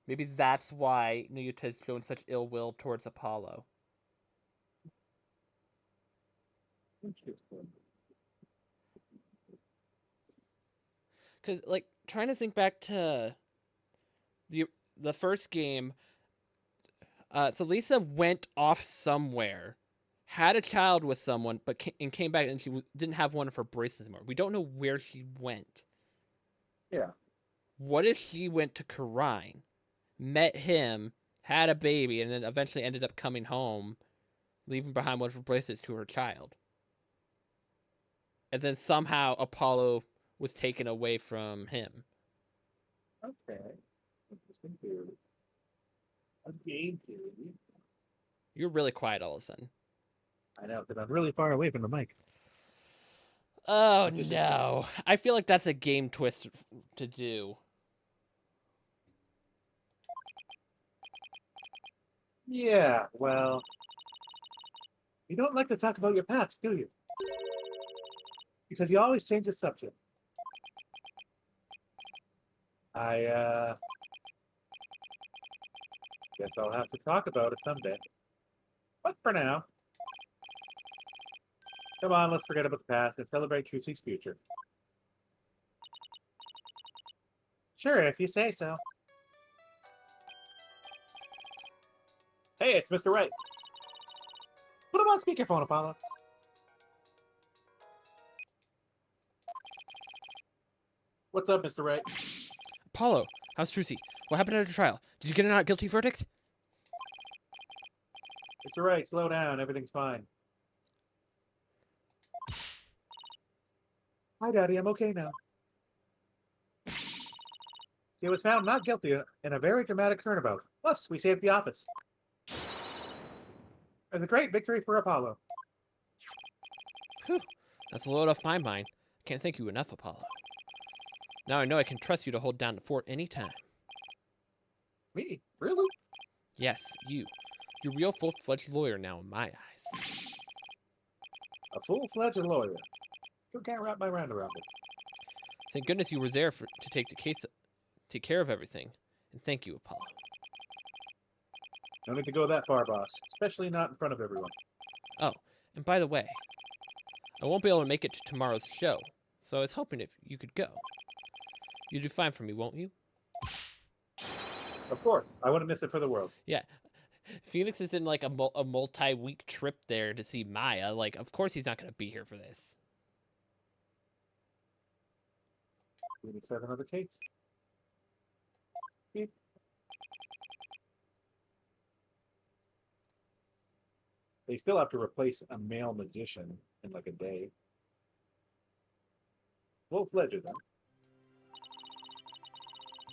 Maybe that's why Nayuta is showing such ill will towards Apollo. Because, like, trying to think back to the first game, so Lisa went off somewhere, had a child with someone, but came back and she didn't have one of her bracelets anymore. We don't know where she went. Yeah. What if she went to Karine, met him, had a baby, and then eventually ended up coming home, leaving behind one of her bracelets to her child? And then somehow Apollo was taken away from him. Okay. Interesting theory. A game theory. You're really quiet all of a sudden. I know, because I'm really far away from the mic. Oh, no. I feel like that's a game twist to do. Yeah, well... You don't like to talk about your past, do you? Because you always change the subject. Guess I'll have to talk about it someday. But for now... Come on, let's forget about the past and celebrate Trucy's future. Sure, if you say so. Hey, it's Mr. Wright. Put him on speakerphone, Apollo. What's up, Mr. Wright? Apollo, how's Trucy? What happened at her trial? Did you get a not guilty verdict? Mr. Wright, slow down. Everything's fine. Hi, Daddy. I'm okay now. She was found not guilty in a very dramatic turnabout. Plus, we saved the office. It's a great victory for Apollo. Whew, that's a load off my mind. Can't thank you enough, Apollo. Now I know I can trust you to hold down the fort anytime. Me? Really? Yes, you. You're a real full-fledged lawyer now in my eyes. A full-fledged lawyer. Still can't wrap my mind around it. Thank goodness you were there to take care of everything. And thank you, Apollo. No need to go that far, boss. Especially not in front of everyone. Oh, and by the way, I won't be able to make it to tomorrow's show, so I was hoping if you could go. You'll do fine for me, won't you? Of course. I wouldn't miss it for the world. Yeah. Phoenix is in like a multi-week trip there to see Maya. Like, of course he's not going to be here for this. We need to have another case. Beep. They still have to replace a male magician in like a day. Full-fledged, then.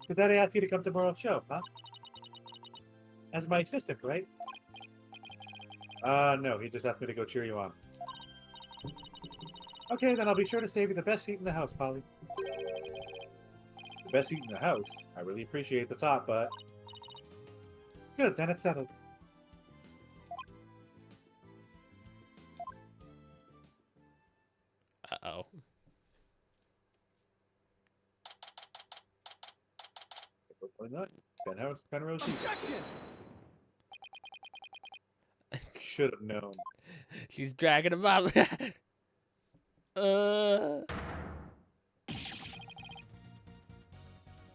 Did Daddy ask you to come to tomorrow's show, huh? As my assistant, right? No, he just asked me to go cheer you on. Okay, then I'll be sure to save you the best seat in the house, Polly. The best seat in the house? I really appreciate the thought, but... Good, then it's settled. Uh-oh. Why not? Penthouse, Penrose seat. Objection! Should have known. She's dragging him out.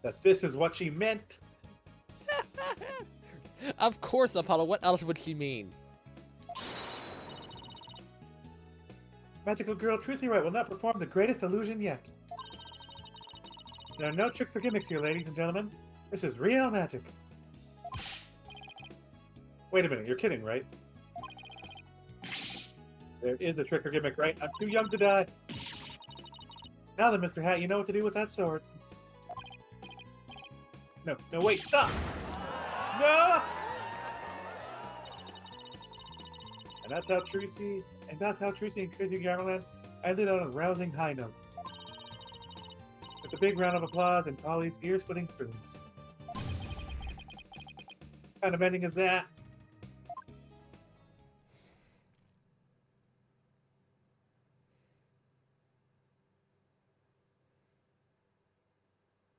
That this is what she meant! Of course, Apollo. What else would she mean? Magical girl Trucy Wright will not perform the greatest illusion yet. There are no tricks or gimmicks here, ladies and gentlemen. This is real magic. Wait a minute, you're kidding, right? There is a trick or gimmick, right? I'm too young to die. Now then, Mr. Hat, you know what to do with that sword. No, wait, stop! No! And that's how Trucy and Crazy Garland ended on a rousing high note. With a big round of applause and Polly's ear-splitting screams. What kind of ending is that?